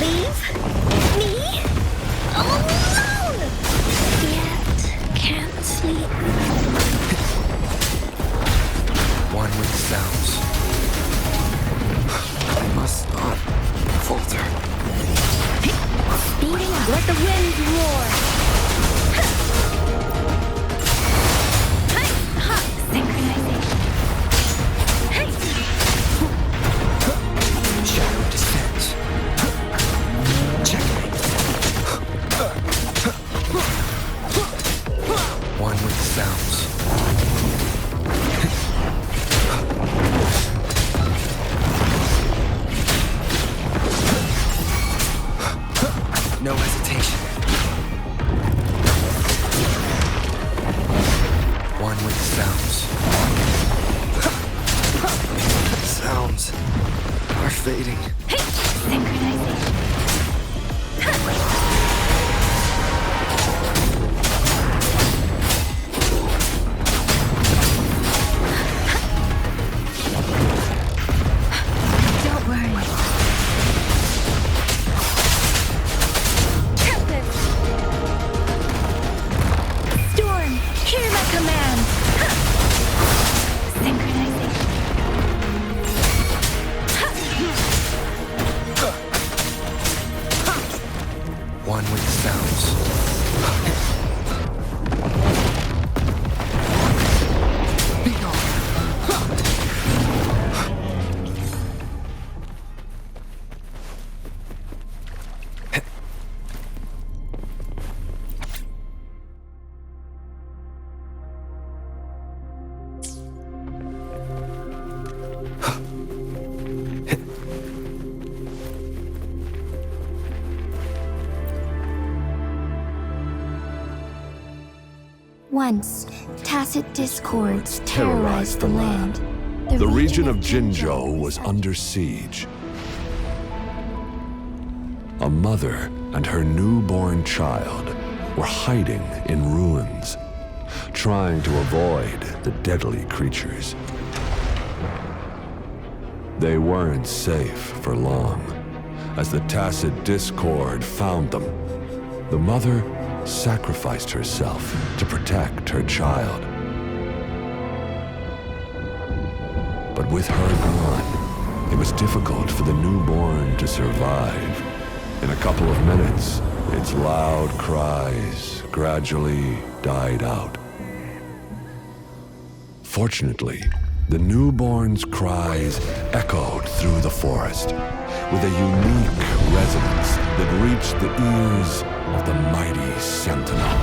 Leave me alone! Yet can't sleep. One with the sounds. I must not falter. Speeding up. Let the wind roar. Synchronization. Shadow descends. Checkmate. Don't worry. Tempest! Storm, hear my command! Synchronization. One with the sounds. Be gone. Once, tacit discords terrorized the land. The region of Jinzhou was under siege. A mother and her newborn child were hiding in ruins, trying to avoid the deadly creatures. They weren't safe for long, as the tacit discord found them. The mother sacrificed herself to protect her child. But with her gone, it was difficult for the newborn to survive. In a couple of minutes, its loud cries gradually died out. Fortunately, the newborn's cries echoed through the forest with a unique resonance that reached the ears of the mighty Sentinel.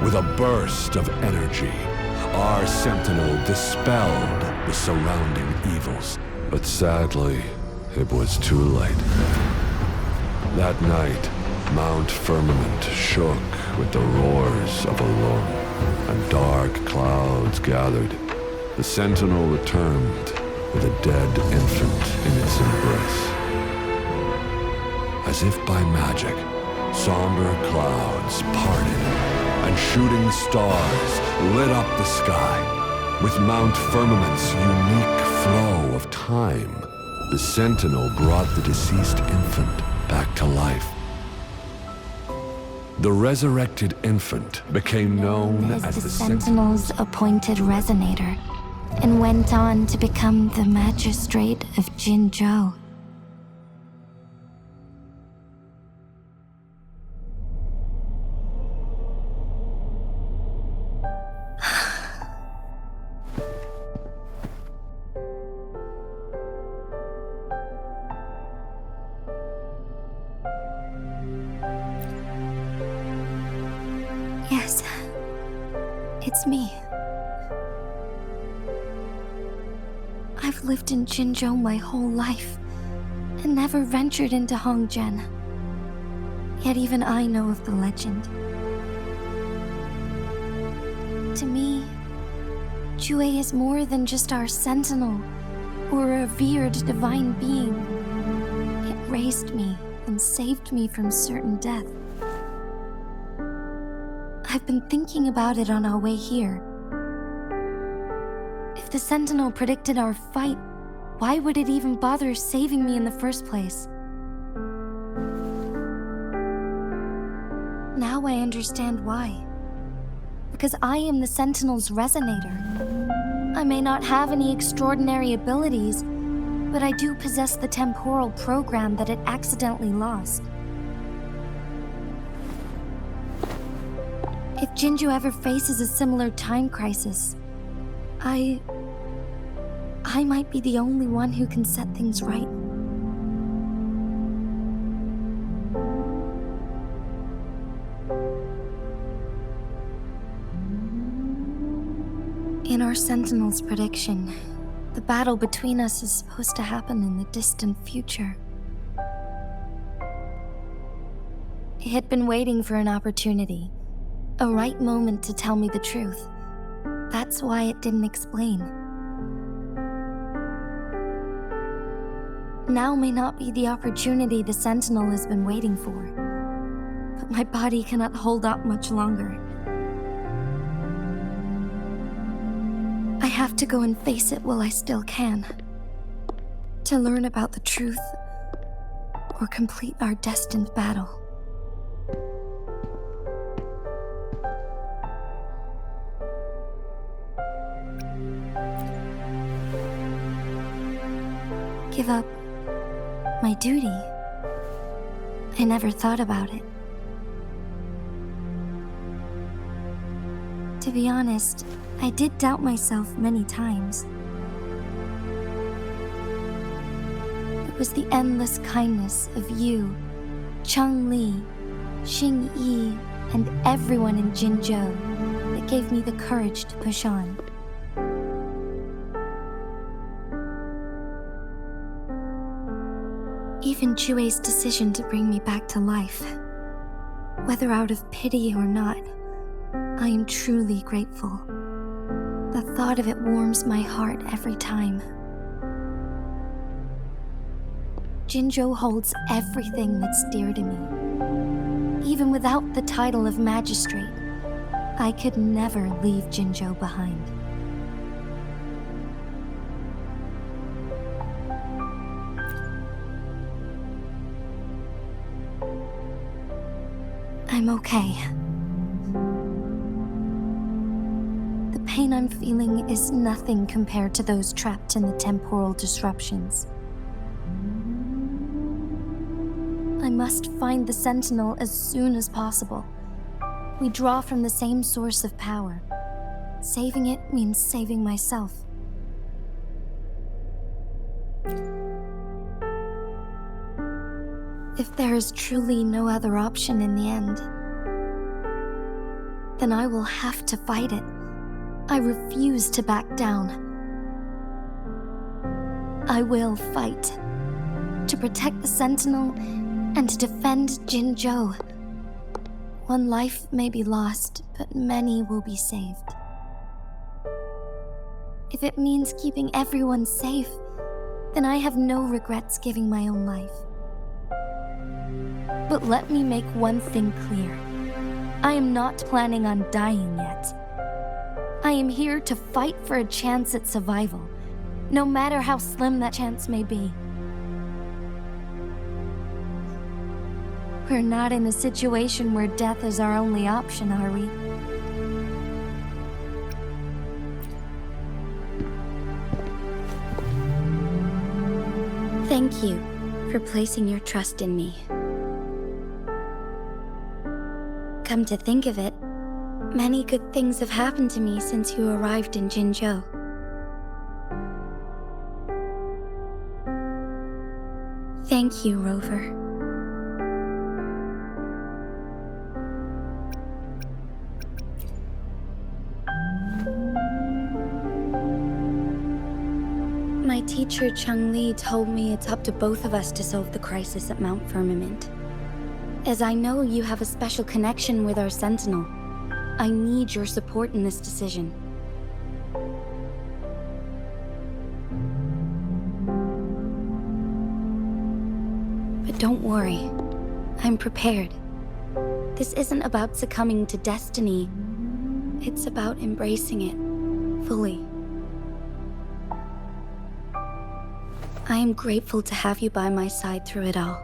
With a burst of energy, our Sentinel dispelled the surrounding evils. But sadly, it was too late. That night, Mount Firmament shook with the roars of a lung, and dark clouds gathered. The Sentinel returned with a dead infant in its embrace. As if by magic, somber clouds parted, and shooting stars lit up the sky. With Mount Firmament's unique flow of time, the Sentinel brought the deceased infant back to life. The resurrected infant became known as the Sentinel's appointed Resonator, and went on to become the Magistrate of Jinzhou. Yes, it's me. I've lived in Jinzhou my whole life, and never ventured into Hongzhen. Yet even I know of the legend. To me, Jue is more than just our sentinel, or a revered divine being. It raised me and saved me from certain death. I've been thinking about it on our way here. If the Sentinel predicted our fight, why would it even bother saving me in the first place? Now I understand why. Because I am the Sentinel's Resonator. I may not have any extraordinary abilities, but I do possess the temporal program that it accidentally lost. If Jinzhou ever faces a similar time crisis, I might be the only one who can set things right. In our Sentinel's prediction, the battle between us is supposed to happen in the distant future. It had been waiting for an opportunity, a right moment to tell me the truth. That's why it didn't explain. Now may not be the opportunity the Sentinel has been waiting for. But my body cannot hold up much longer. I have to go and face it while I still can. To learn about the truth, or complete our destined battle. Give up my duty? I never thought about it. To be honest, I did doubt myself many times. It was the endless kindness of you, Changli, Xingyi, and everyone in Jinzhou that gave me the courage to push on. Even Jue's decision to bring me back to life, whether out of pity or not, I am truly grateful. The thought of it warms my heart every time. Jinzhou holds everything that's dear to me. Even without the title of magistrate, I could never leave Jinzhou behind. I'm okay. The pain I'm feeling is nothing compared to those trapped in the temporal disruptions. I must find the Sentinel as soon as possible. We draw from the same source of power. Saving it means saving myself. If there is truly no other option in the end, then I will have to fight it. I refuse to back down. I will fight. To protect the Sentinel and to defend Jinzhou. One life may be lost, but many will be saved. If it means keeping everyone safe, then I have no regrets giving my own life. But let me make one thing clear. I am not planning on dying yet. I am here to fight for a chance at survival, no matter how slim that chance may be. We're not in a situation where death is our only option, are we? Thank you for placing your trust in me. Come to think of it, many good things have happened to me since you arrived in Jinzhou. Thank you, Rover. My teacher Changli told me it's up to both of us to solve the crisis at Mount Firmament. As I know you have a special connection with our Sentinel, I need your support in this decision. But don't worry, I'm prepared. This isn't about succumbing to destiny, it's about embracing it fully. I am grateful to have you by my side through it all.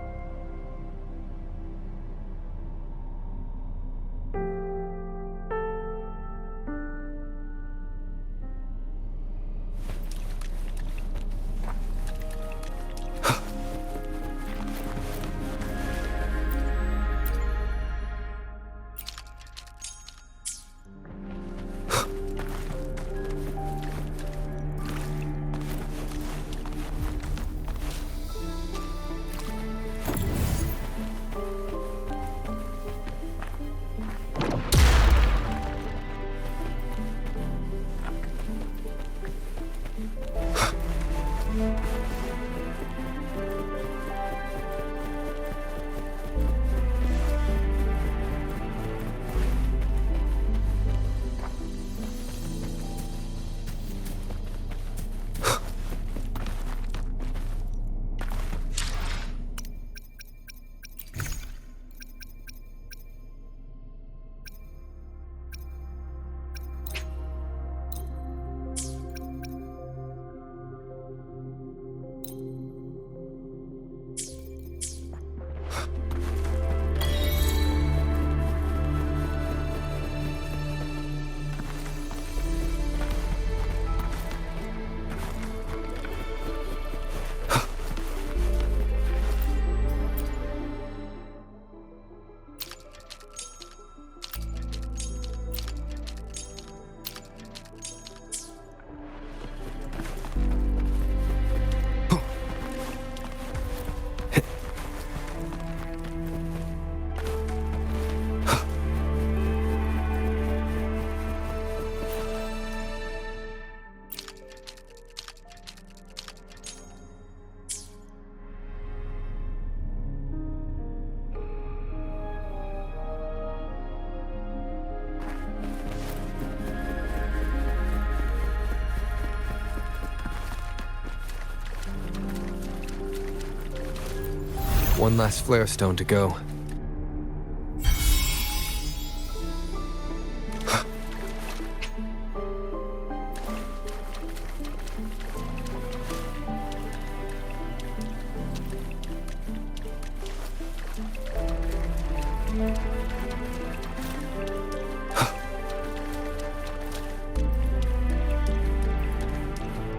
One last flare stone to go.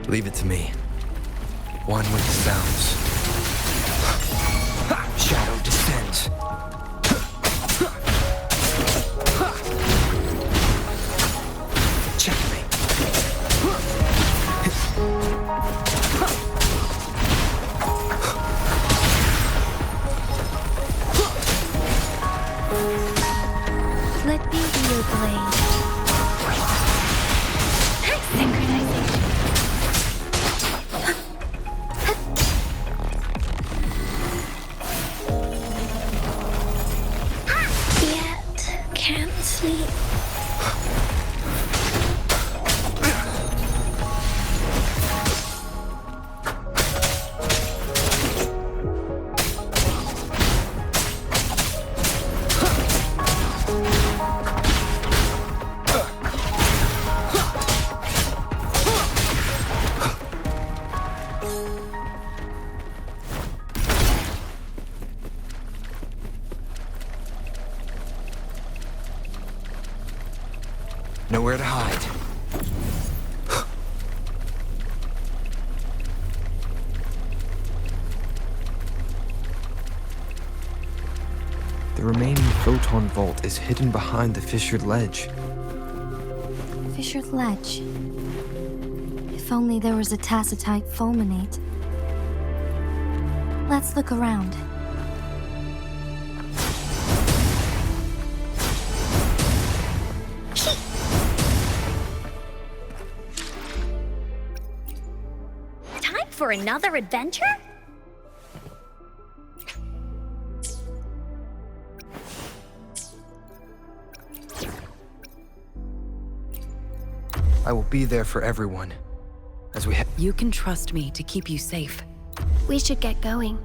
Leave it to me. One with the sounds. Shadow descends. Checkmate. Let me be your blade. Synchronization. Yet can't sleep. Nowhere to hide. The remaining photon vault is hidden behind the fissured ledge. Fissured ledge. If only there was a tacitite fulminate. Let's look around. Time for another adventure? I will be there for everyone. As we You can trust me to keep you safe. We should get going.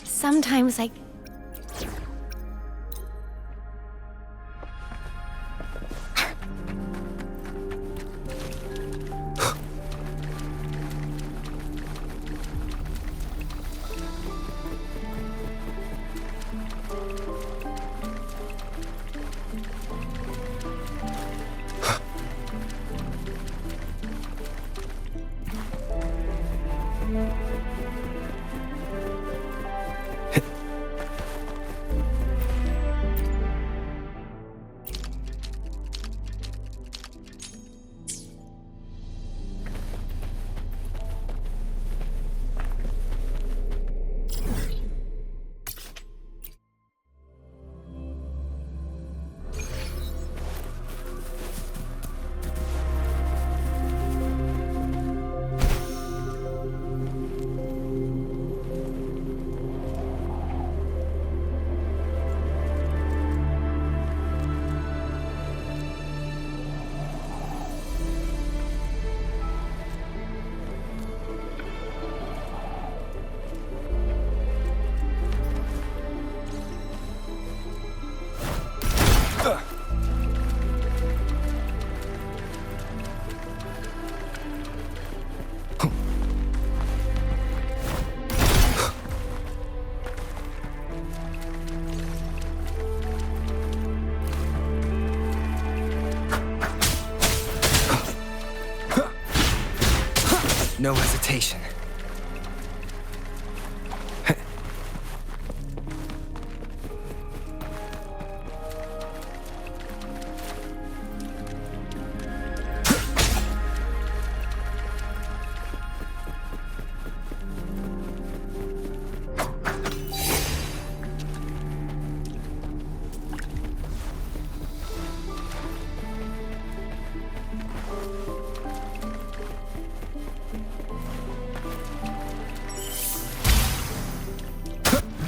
Sometimes I... No hesitation.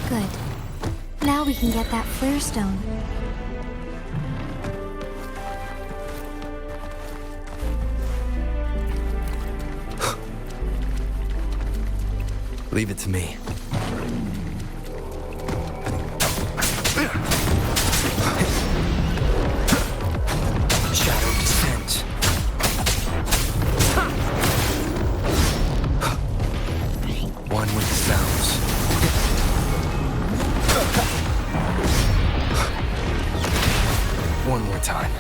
Good. Now we can get that flare stone. Leave it to me. Shadow descends. One with the sounds. One more time.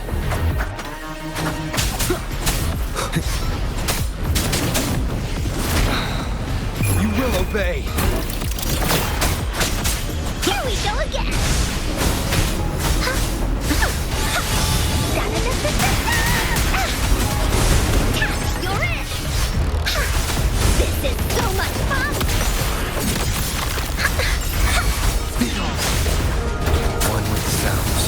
You will obey. Here we go again! You're in! This is so much fun! One with the sounds.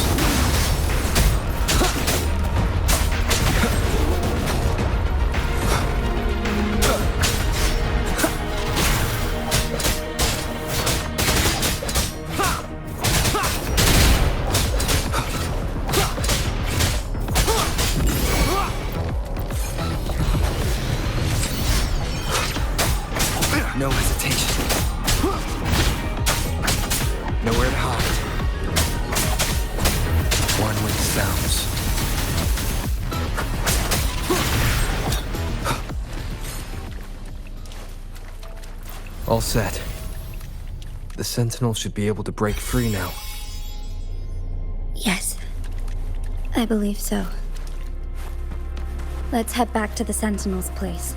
No hesitation. Nowhere to hide. One with the sounds. All set. The Sentinel should be able to break free now. Yes. I believe so. Let's head back to the Sentinel's place.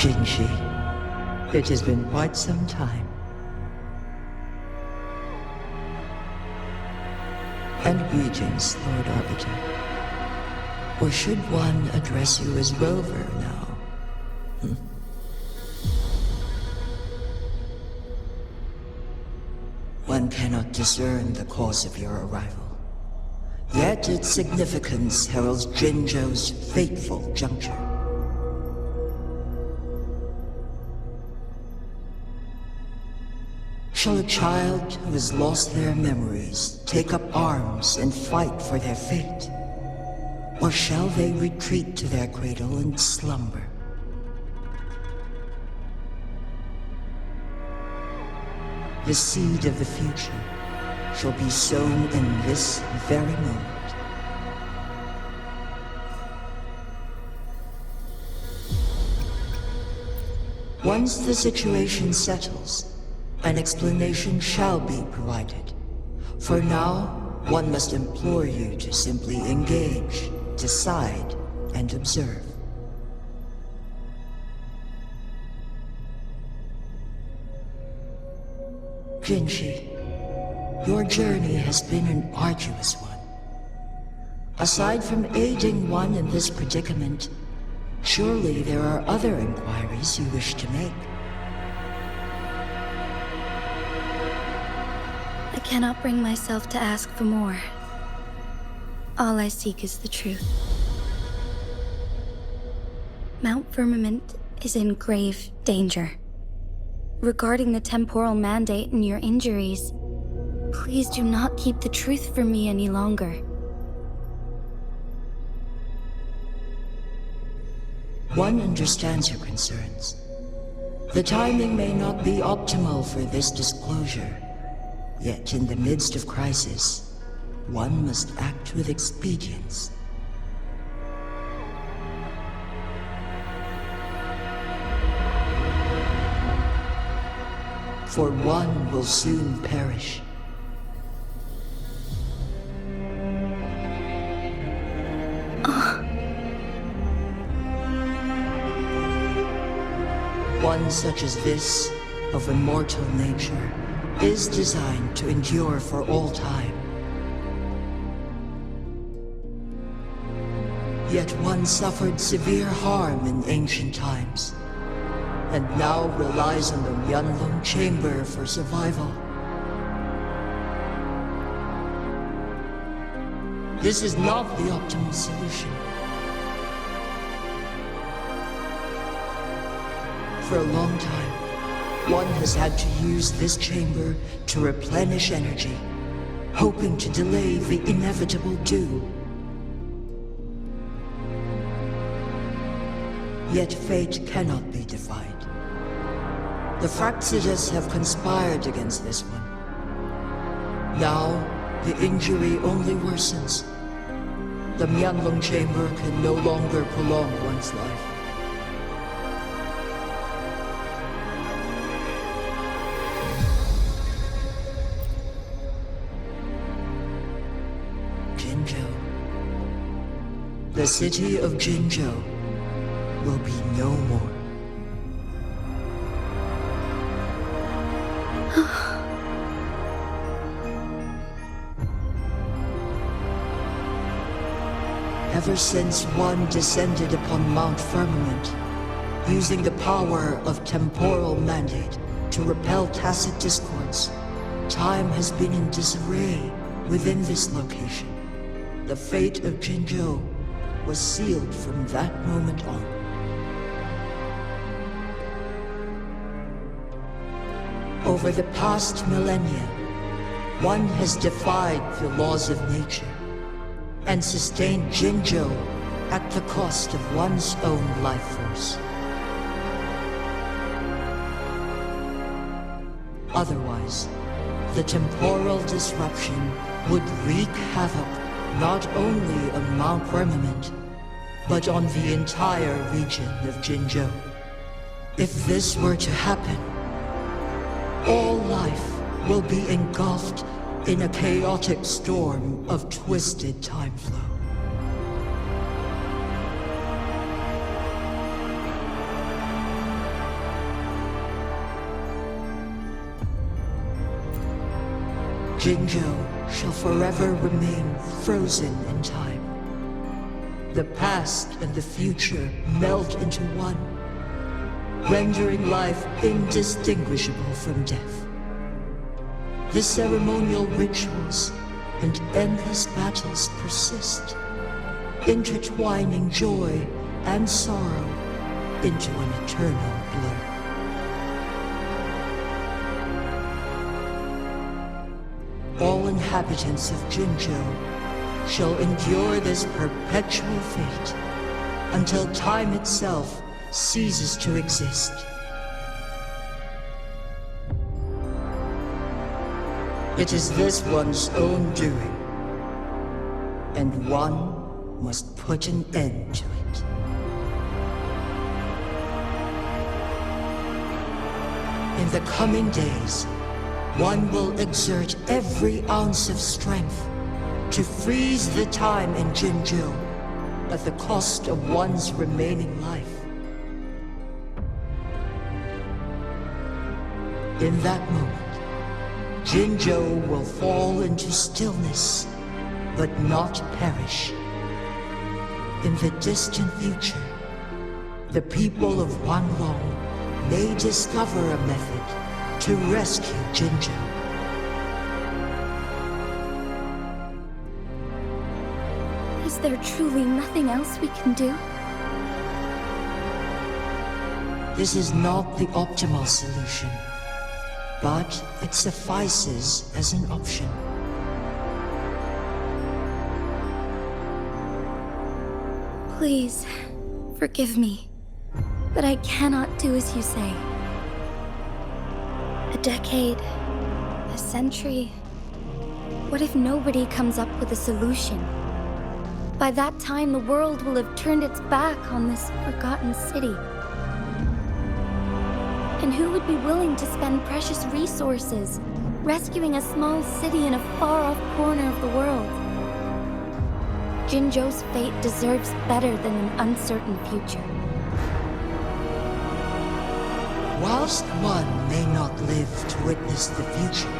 Jinhsi, it has been quite some time. And greetings, Lord Arbiter. Or should one address you as Rover now? One cannot discern the cause of your arrival. Yet its significance heralds Jinzhou's fateful juncture. Shall a child who has lost their memories take up arms and fight for their fate? Or shall they retreat to their cradle and slumber? The seed of the future shall be sown in this very moment. Once the situation settles, an explanation shall be provided. For now, one must implore you to simply engage, decide, and observe. Jinhsi, your journey has been an arduous one. Aside from aiding one in this predicament, surely there are other inquiries you wish to make. I cannot bring myself to ask for more. All I seek is the truth. Mount Firmament is in grave danger. Regarding the temporal mandate and your injuries, please do not keep the truth from me any longer. One understands your concerns. The timing may not be optimal for this disclosure. Yet in the midst of crisis, one must act with expedience. For one will soon perish. One such as this, of immortal nature, is designed to endure for all time. Yet one suffered severe harm in ancient times, and now relies on the Yanlong Chamber for survival. This is not the optimal solution. For a long time, one has had to use this chamber to replenish energy, hoping to delay the inevitable doom. Yet fate cannot be defied. The Fraxidas have conspired against this one. Now, the injury only worsens. The Myanlong Chamber can no longer prolong one's life. The city of Jinzhou will be no more. Ever since one descended upon Mount Firmament, using the power of temporal mandate to repel tacit discords, time has been in disarray within this location. The fate of Jinzhou was sealed from that moment on. Over the past millennia, one has defied the laws of nature and sustained Jinzhou at the cost of one's own life force. Otherwise, the temporal disruption would wreak havoc not only on Mount Firmament, but on the entire region of Jinzhou. If this were to happen, all life will be engulfed in a chaotic storm of twisted time flow. Jinzhou shall forever remain frozen in time. The past and the future melt into one, rendering life indistinguishable from death. The ceremonial rituals and endless battles persist, intertwining joy and sorrow into an eternal blur. All inhabitants of Jinzhou shall endure this perpetual fate until time itself ceases to exist. It is this one's own doing, and one must put an end to it. In the coming days, one will exert every ounce of strength to freeze the time in Jinzhou at the cost of one's remaining life. In that moment, Jinzhou will fall into stillness, but not perish. In the distant future, the people of Wanlong may discover a method to rescue Jinzhou. Is there truly nothing else we can do? This is not the optimal solution, but it suffices as an option. Please, forgive me, but I cannot do as you say. A decade, a century. What if nobody comes up with a solution? By that time, the world will have turned its back on this forgotten city. And who would be willing to spend precious resources rescuing a small city in a far-off corner of the world? Jinzhou's fate deserves better than an uncertain future. Whilst one may not live to witness the future,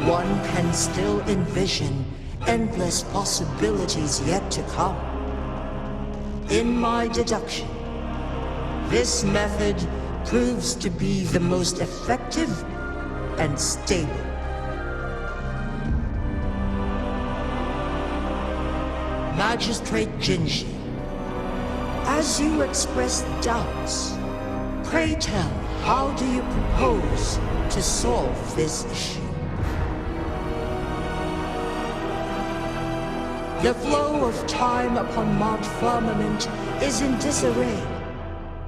one can still envision endless possibilities yet to come. In my deduction, this method proves to be the most effective and stable. Magistrate Jinhsi, as you express doubts, pray tell, how do you propose to solve this issue? The flow of time upon Mount Firmament is in disarray,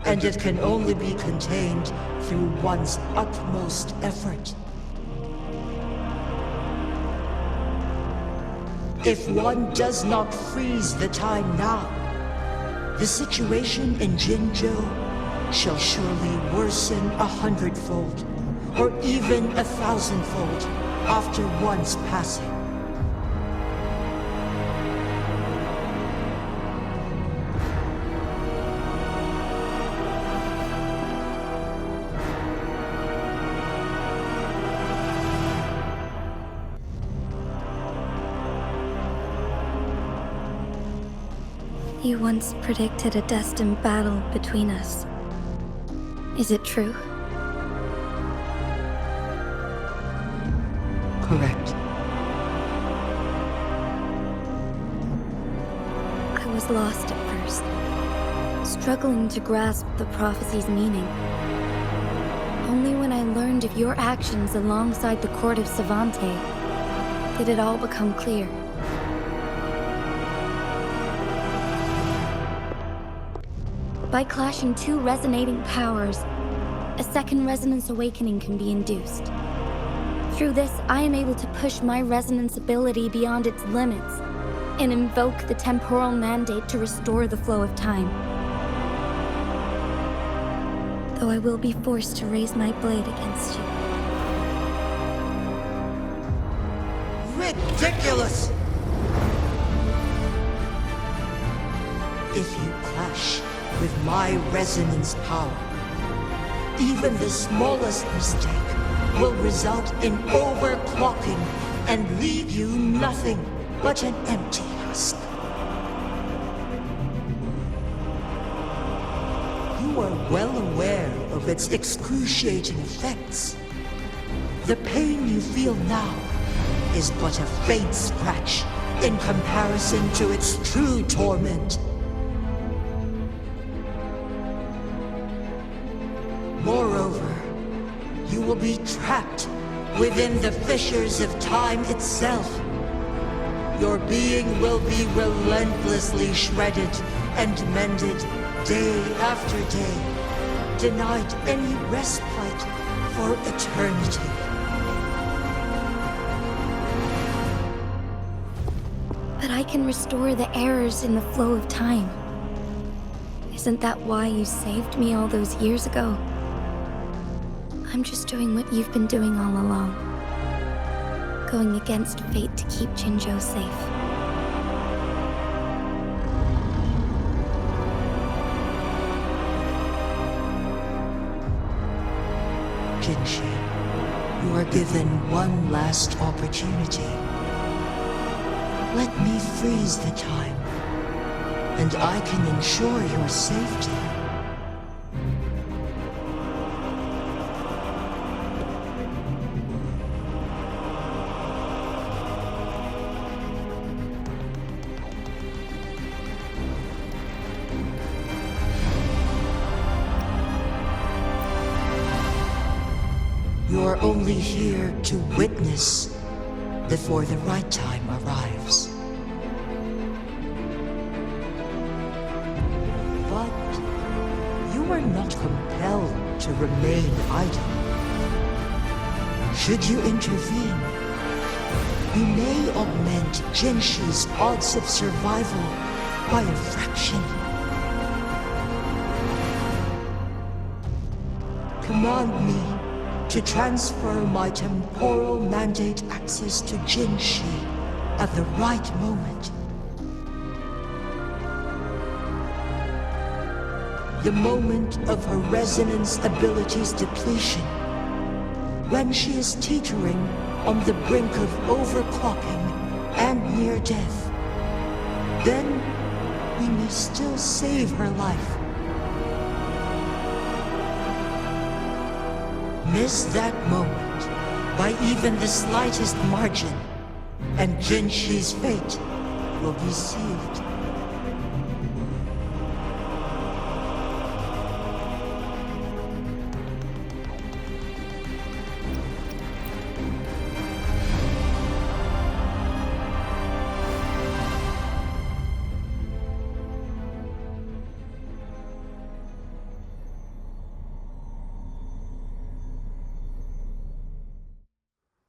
and it can only be contained through one's utmost effort. If one does not freeze the time now, the situation in Jinzhou shall surely worsen 100-fold, or even 1,000-fold after one's passing. You once predicted a destined battle between us. Is it true? Correct. I was lost at first, struggling to grasp the prophecy's meaning. Only when I learned of your actions alongside the court of Savante did it all become clear. By clashing two resonating powers, a second resonance awakening can be induced. Through this, I am able to push my resonance ability beyond its limits and invoke the temporal mandate to restore the flow of time. Though I will be forced to raise my blade against you. Ridiculous! If you clash with my resonance power, even the smallest mistake will result in overclocking and leave you nothing but an empty husk. You are well aware of its excruciating effects. The pain you feel now is but a faint scratch in comparison to its true torment. Moreover, you will be trapped within the fissures of time itself. Your being will be relentlessly shredded and mended day after day, denied any respite for eternity. But I can restore the errors in the flow of time. Isn't that why you saved me all those years ago? I'm just doing what you've been doing all along. Going against fate to keep Jinzhou safe. Jinhsi, you are given one last opportunity. Let me freeze the time, and I can ensure your safety. are only here to witness before the right time arrives. But you are not compelled to remain idle. Should you intervene, you may augment Jinhsi's odds of survival by a fraction. Command me to transfer my temporal mandate access to Jinhsi at the right moment. The moment of her resonance ability's depletion, when she is teetering on the brink of overclocking and near death. Then we may still save her life. Miss that moment by even the slightest margin, and Jinhsi's fate will be sealed.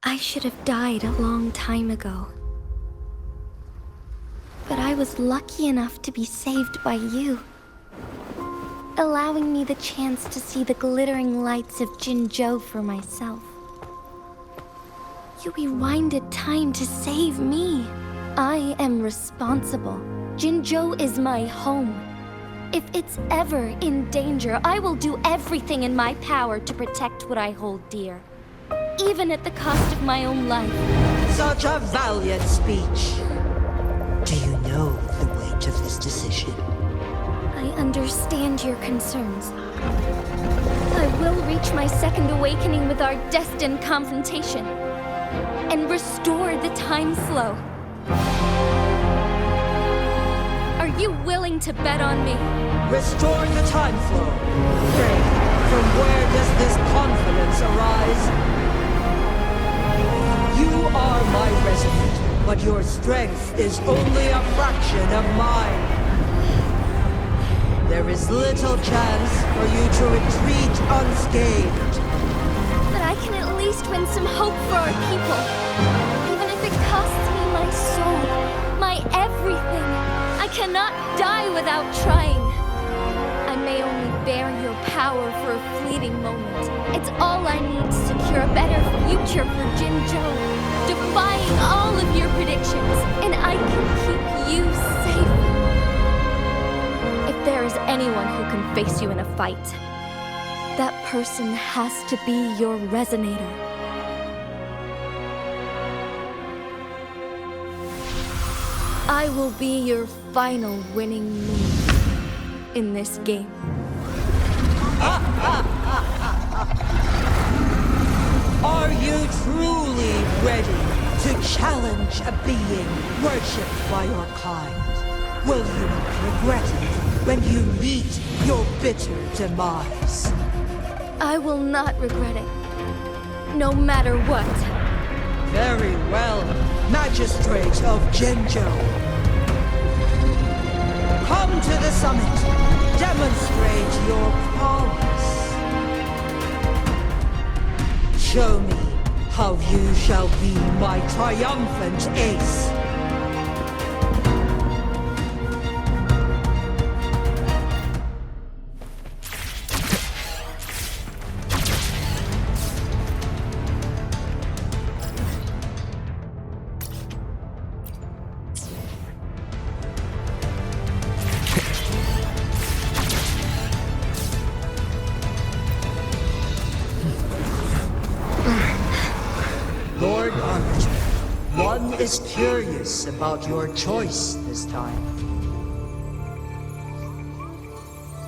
I should have died a long time ago. But I was lucky enough to be saved by you, allowing me the chance to see the glittering lights of Jinzhou for myself. You rewinded time to save me. I am responsible. Jinzhou is my home. If it's ever in danger, I will do everything in my power to protect what I hold dear. Even at the cost of my own life. Such a valiant speech. Do you know the weight of this decision? I understand your concerns. I will reach my second awakening with our destined confrontation and restore the time flow. Are you willing to bet on me? Restore the time flow. Pray, from where does this confidence arise? You are my resident, but your strength is only a fraction of mine. There is little chance for you to retreat unscathed. But I can at least win some hope for our people. Even if it costs me my soul, my everything. I cannot die without trying. I may only bear your power for a fleeting moment. It's all I need to secure a better future for Jinzhou, defying all of your predictions, and I can keep you safe. If there is anyone who can face you in a fight, that person has to be your Resonator. I will be your final winning move in this game. Are you truly ready to challenge a being worshipped by your kind? Will you not regret it when you meet your bitter demise? I will not regret it, no matter what. Very well, Magistrate of Jinzhou. Come to the summit. Demonstrate your prowess. Show me how you shall be my triumphant ace. Lord Arbiter, one is curious about your choice this time.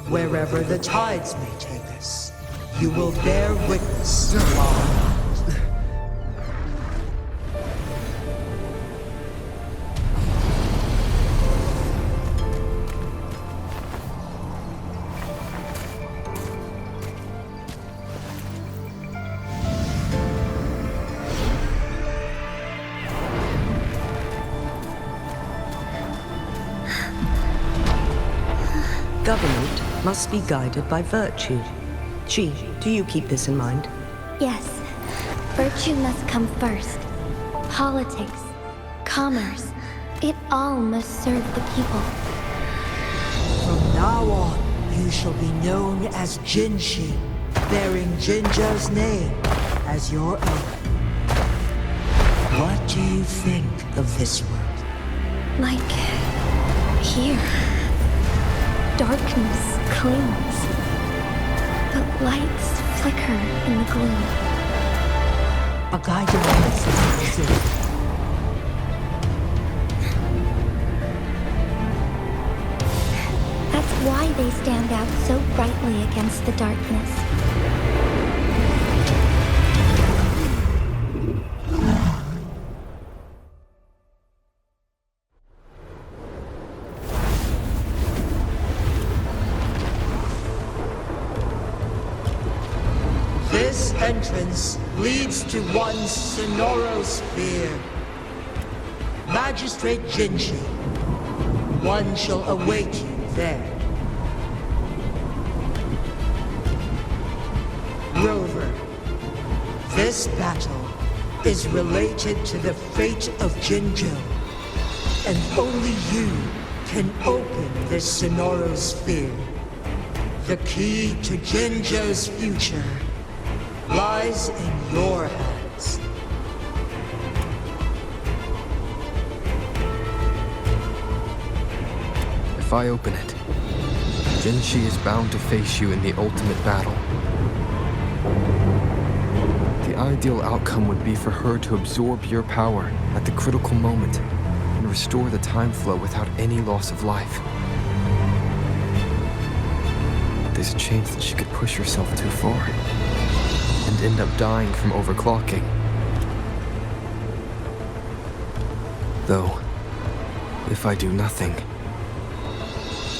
Wherever the tides may take us, you will bear witness to our mind. Government must be guided by virtue. Ji, do you keep this in mind? Yes, virtue must come first. Politics, commerce, it all must serve the people. From now on, you shall be known as Jinhsi, bearing Jinzhou's name as your own. What do you think of this world? Like here, darkness clings, but lights flicker in the gloom. A guiding message. That's why they stand out so brightly against the darkness. This entrance leads to one Sonoro sphere. Magistrate Jinhsi, one shall await you there. Rover, this battle is related to the fate of Jinzhou, and only you can open this Sonoro sphere. The key to Jinzhou's future lies in your hands. If I open it, Jinhsi is bound to face you in the ultimate battle. The ideal outcome would be for her to absorb your power at the critical moment and restore the time flow without any loss of life. But there's a chance that she could push herself too far and end up dying from overclocking. Though, if I do nothing,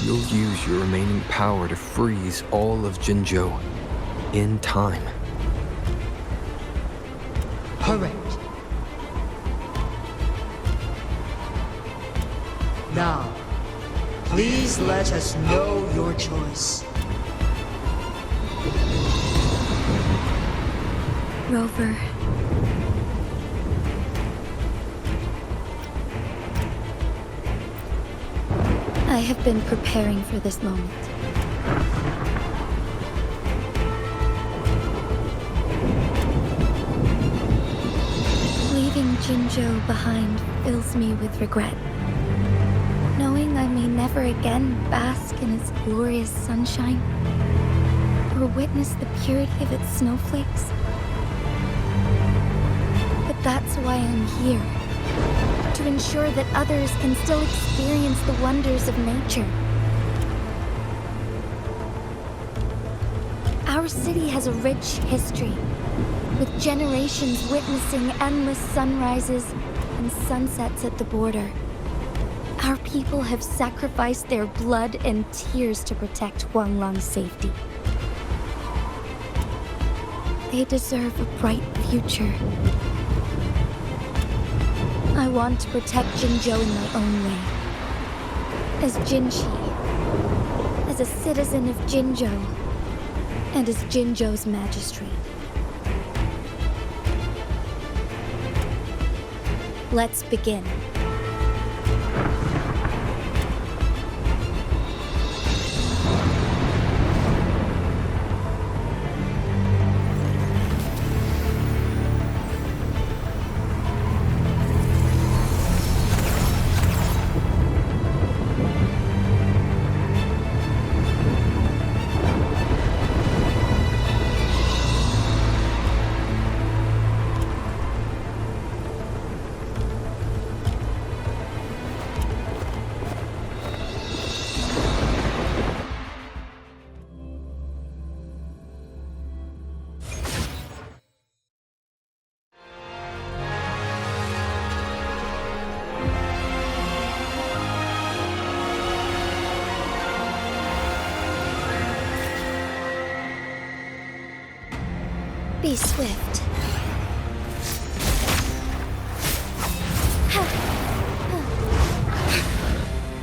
you'll use your remaining power to freeze all of Jinzhou in time. Correct. Now, please let us know your choice. Rover. I have been preparing for this moment. Leaving Jinzhou behind fills me with regret. Knowing I may never again bask in its glorious sunshine, or witness the purity of its snowflakes. But that's why I'm here. To ensure that others can still experience the wonders of nature. Our city has a rich history, with generations witnessing endless sunrises and sunsets at the border. Our people have sacrificed their blood and tears to protect Huanglang's safety. They deserve a bright future. I want to protect Jinzhou in my own way. As Jinhsi, as a citizen of Jinzhou, and as Jinzhou's magistrate. Let's begin. Be swift.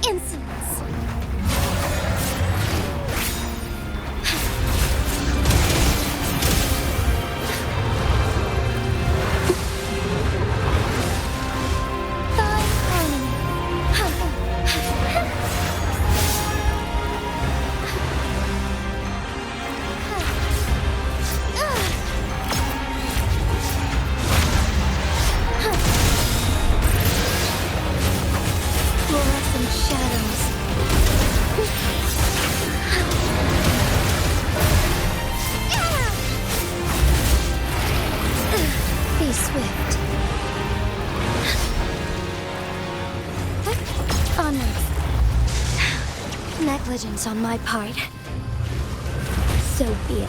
Insolence. Negligence on my part. So be it.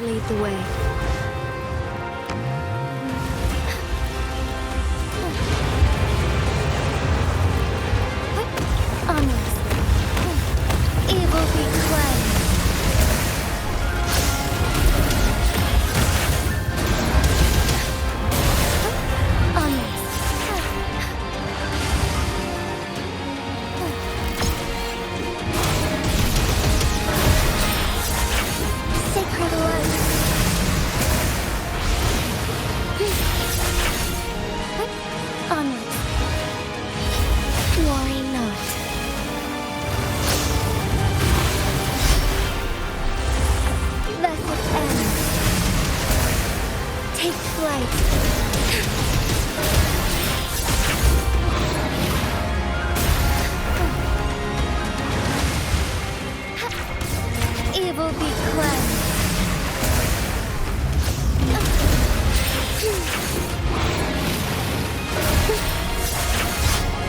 Lead the way. Onwards. Evil be cleansed. Onwards. Sacred light. Onwards. Why not? Let it end. Take flight. Evil be cleansed.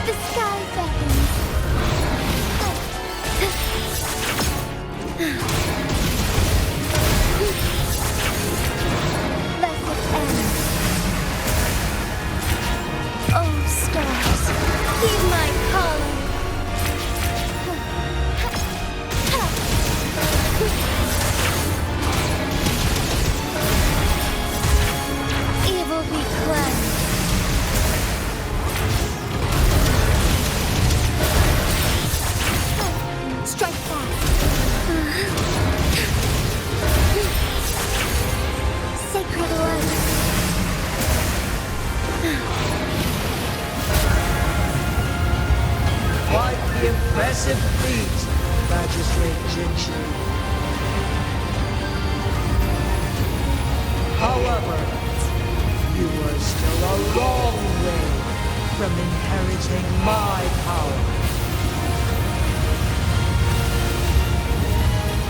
The sky beckons. Let it end. Oh, stars, heed my calling. Evil be cleansed. Strike fast. Sacred light. Quite the impressive feat, Magistrate Jinhsi. However, you are still a long way from inheriting my power.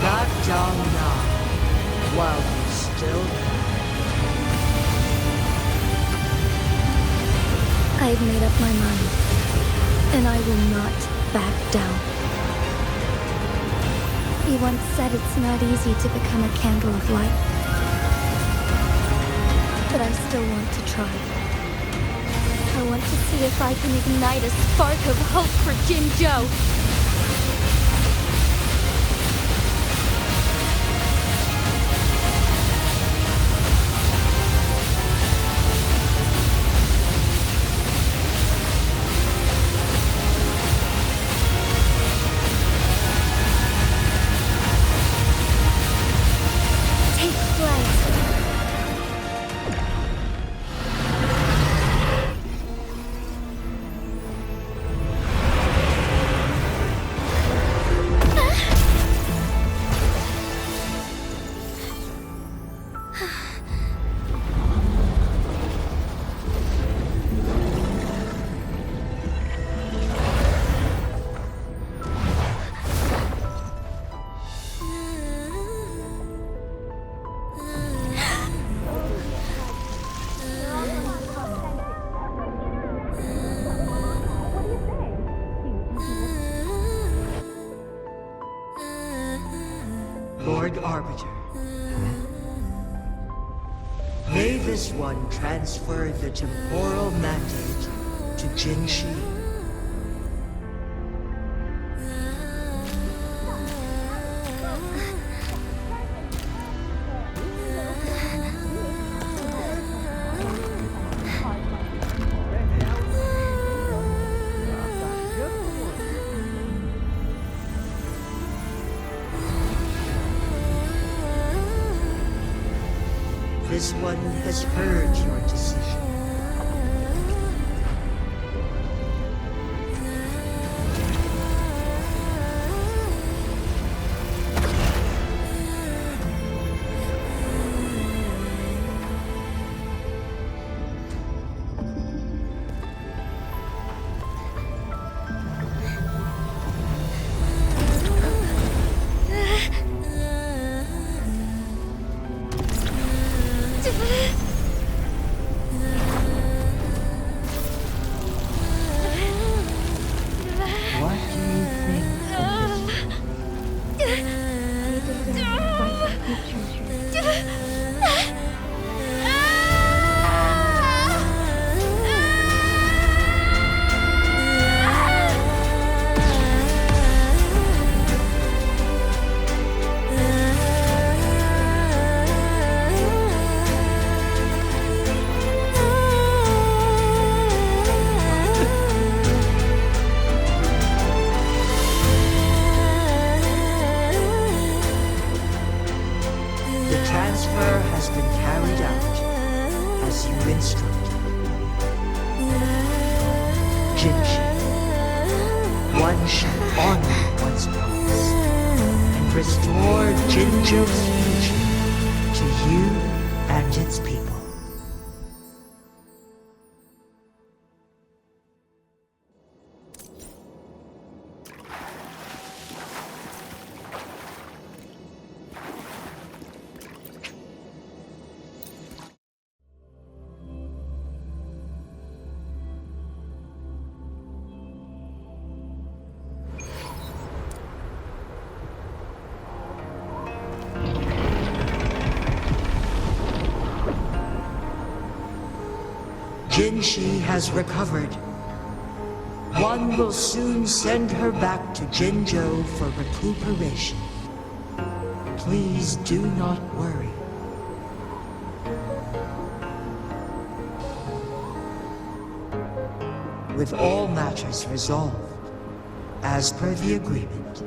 Back down now, while you still can. I've made up my mind, and I will not back down. He once said it's not easy to become a candle of light. But I still want to try. I want to see if I can ignite a spark of hope for Jinzhou. Lord Arbiter. May this one transfer the temporal mandate to Jinhsi. This one has heard your decision. What do you think of this? The transfer has been carried out as you instructed. Jinhsi, one shall honor one's promise and restore Jinzhou's future to you and its people. Jinhsi has recovered. One will soon send her back to Jinzhou for recuperation. Please do not worry. With all matters resolved, as per the agreement,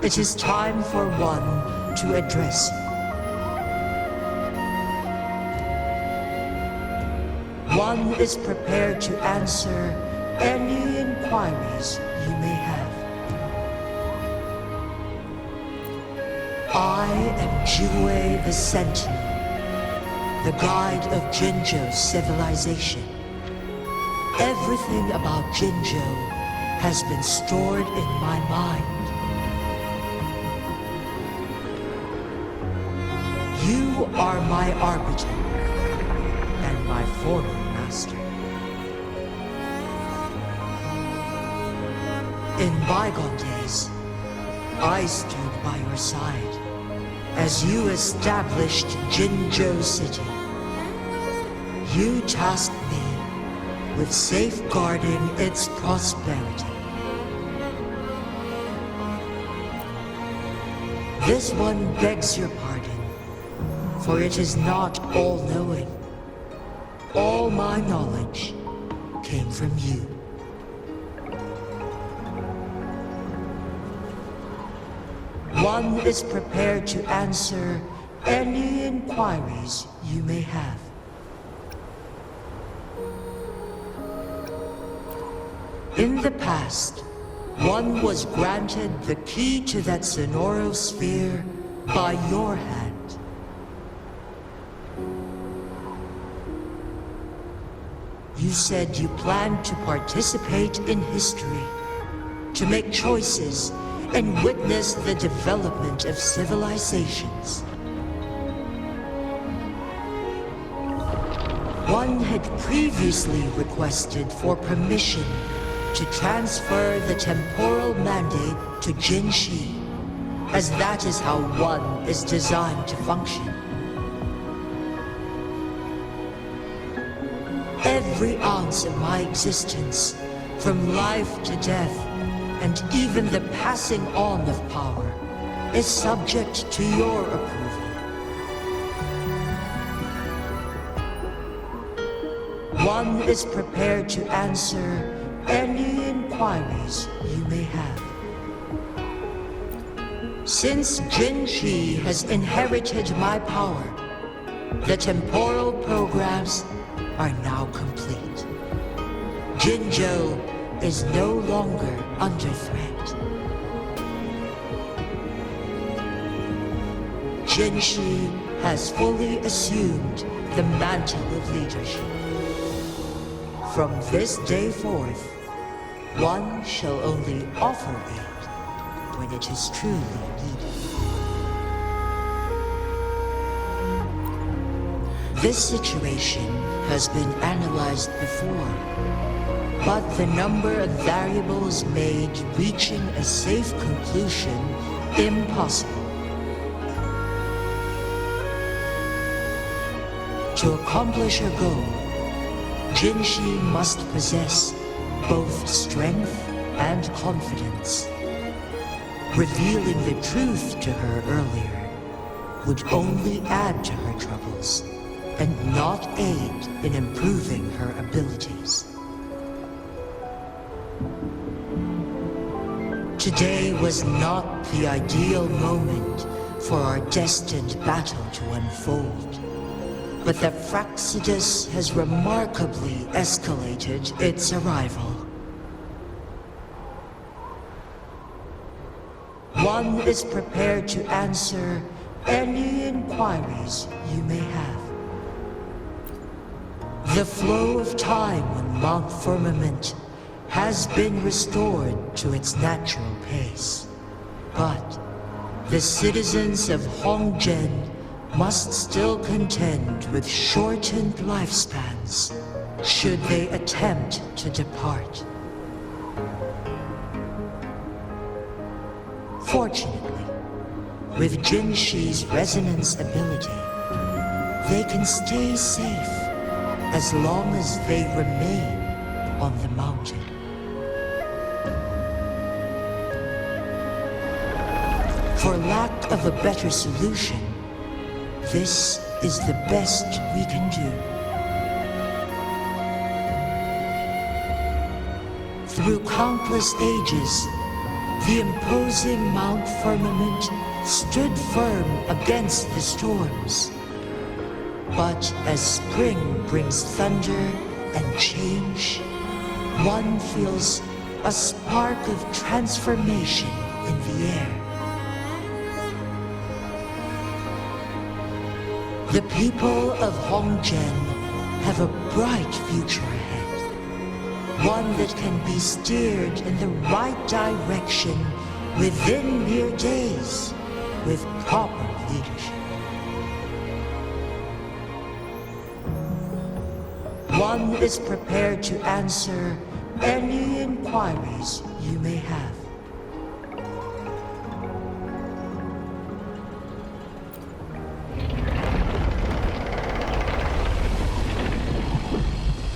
it is time for one to address you. One is prepared to answer any inquiries you may have. I am Jue the Sentinel, the guide of Jinzhou's civilization. Everything about Jinzhou has been stored in my mind. You are my arbiter and my former master. In bygone days, I stood by your side as you established Jinzhou City. You tasked me with safeguarding its prosperity. This one begs your pardon, for it is not all-knowing. All my knowledge came from you. One is prepared to answer any inquiries you may have. In the past, one was granted the key to that Sonoro sphere by your hand. You said you planned to participate in history, to make choices and witness the development of civilizations. One had previously requested for permission to transfer the temporal mandate to Jinhsi, as that is how one is designed to function. Every ounce of my existence, from life to death, and even the passing on of power, is subject to your approval. One is prepared to answer any inquiries you may have. Since Jinhsi has inherited my power, the temporal programs are now complete. Jinzhou is no longer under threat. Jinhsi has fully assumed the mantle of leadership. From this day forth, one shall only offer aid when it is truly needed. This situation has been analyzed before, but the number of variables made reaching a safe conclusion impossible. To accomplish her goal, Jinhsi must possess both strength and confidence. Revealing the truth to her earlier would only add to her troubles and not aid in improving her abilities. Today was not the ideal moment for our destined battle to unfold, but the Fraxidus has remarkably escalated its arrival. One is prepared to answer any inquiries you may have. The flow of time on Mount Firmament has been restored to its natural pace, but the citizens of Hongzhen must still contend with shortened lifespans should they attempt to depart. Fortunately, with Jinhsi's resonance ability, they can stay safe as long as they remain on the mountain. For lack of a better solution, this is the best we can do. Through countless ages, the imposing Mount Firmament stood firm against the storms. But as spring brings thunder and change, one feels a spark of transformation in the air. The people of Hongzhen have a bright future ahead. One that can be steered in the right direction within mere days with proper leadership. One is prepared to answer any inquiries you may have.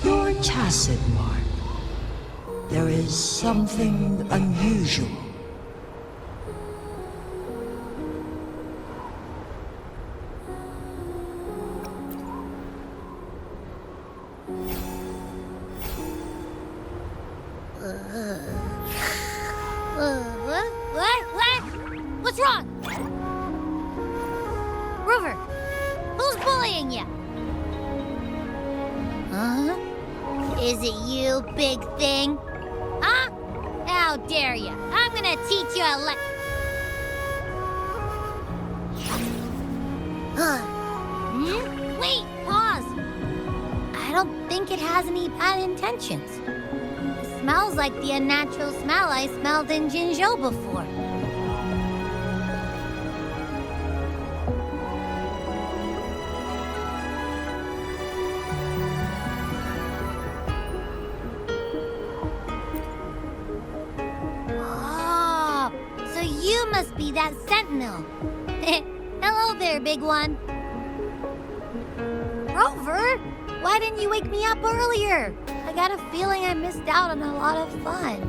Your tacit, Mark. There is something unusual. What? What's wrong? Rover, who's bullying you? Huh? Is it you, big thing? Huh? How dare you? I'm gonna teach you a Wait, pause. I don't think it has any bad intentions. It smells like the unnatural smell I smelled in Jinzhou before. Oh, so you must be that Sentinel. Hello there, big one. Rover, why didn't you wake me up earlier? I got a feeling I missed out on a lot of fun.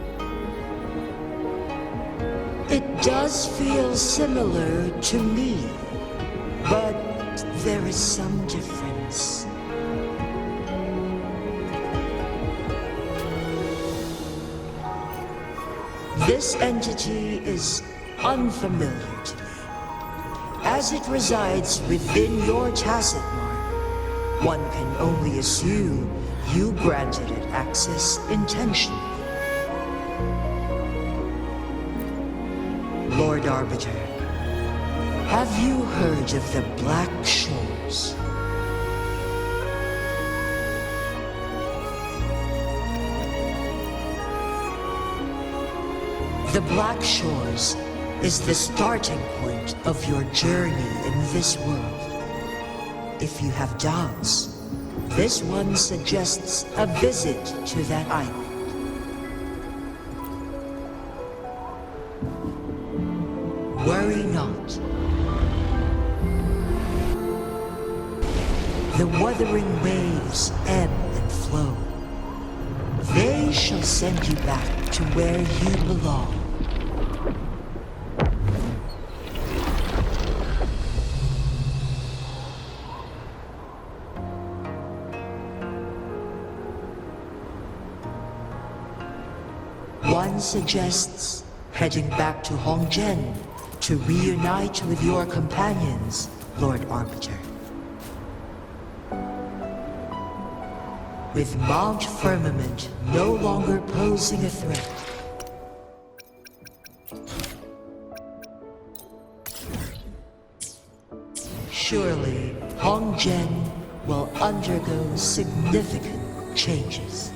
It does feel similar to me, but there is some difference. This entity is unfamiliar to me, as it resides within your tacit mark. One can only assume you granted it access intentionally. Lord Arbiter, have you heard of the Black Shores? The Black Shores is the starting point of your journey in this world. if you have doubts, this one suggests a visit to that island. Worry not. The Wuthering Waves ebb and flow. They shall send you back to where you belong. One suggests heading back to Hongzhen to reunite with your companions, Lord Arbiter. With Mount Firmament no longer posing a threat, surely Hongzhen will undergo significant changes.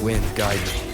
Wind, guide me.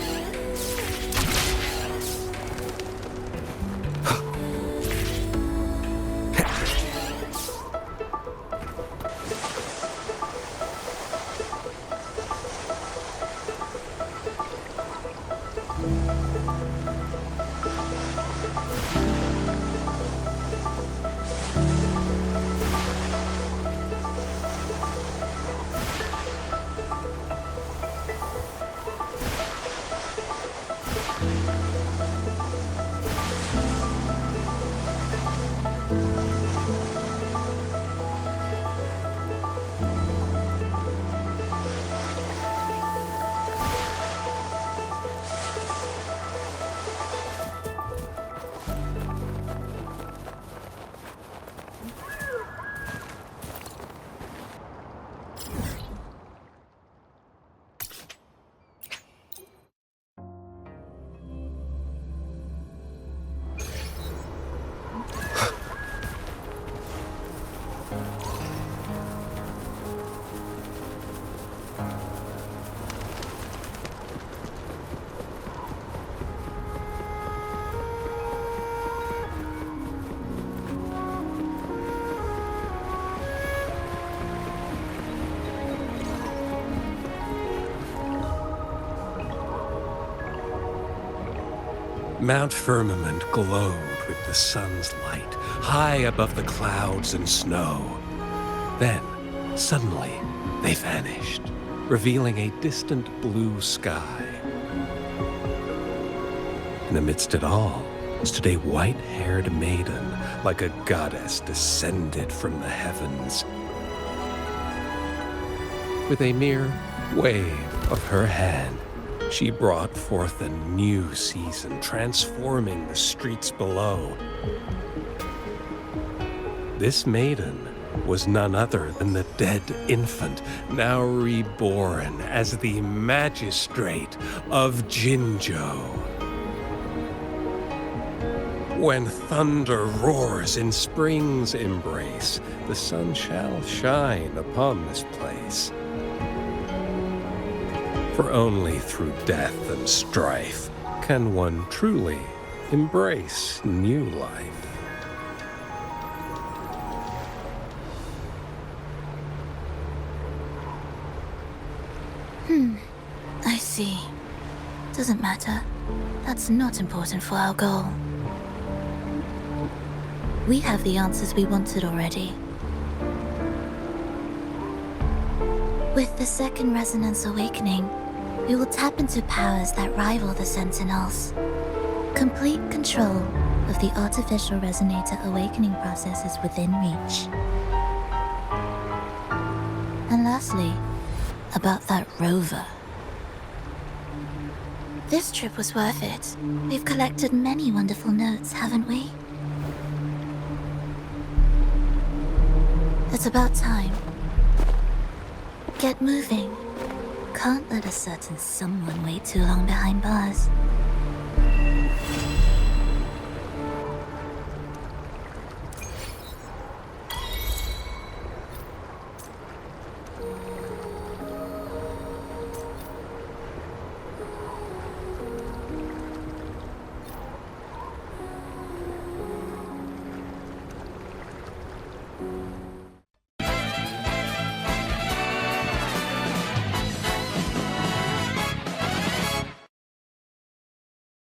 Mount Firmament glowed with the sun's light, high above the clouds and snow. Then, suddenly, they vanished, revealing a distant blue sky. And amidst it all stood a white-haired maiden, like a goddess descended from the heavens. With a mere wave of her hand, she brought forth a new season, transforming the streets below. This maiden was none other than the dead infant, now reborn as the magistrate of Jinzhou. When thunder roars in spring's embrace, the sun shall shine upon this place. For only through death and strife can one truly embrace new life. I see. Doesn't matter. That's not important for our goal. We have the answers we wanted already. With the second resonance awakening, we will tap into powers that rival the Sentinels. Complete control of the artificial resonator awakening process is within reach. And lastly, about that Rover. This trip was worth it. We've collected many wonderful notes, haven't we? It's about time. Get moving. Can't let a certain someone wait too long behind bars.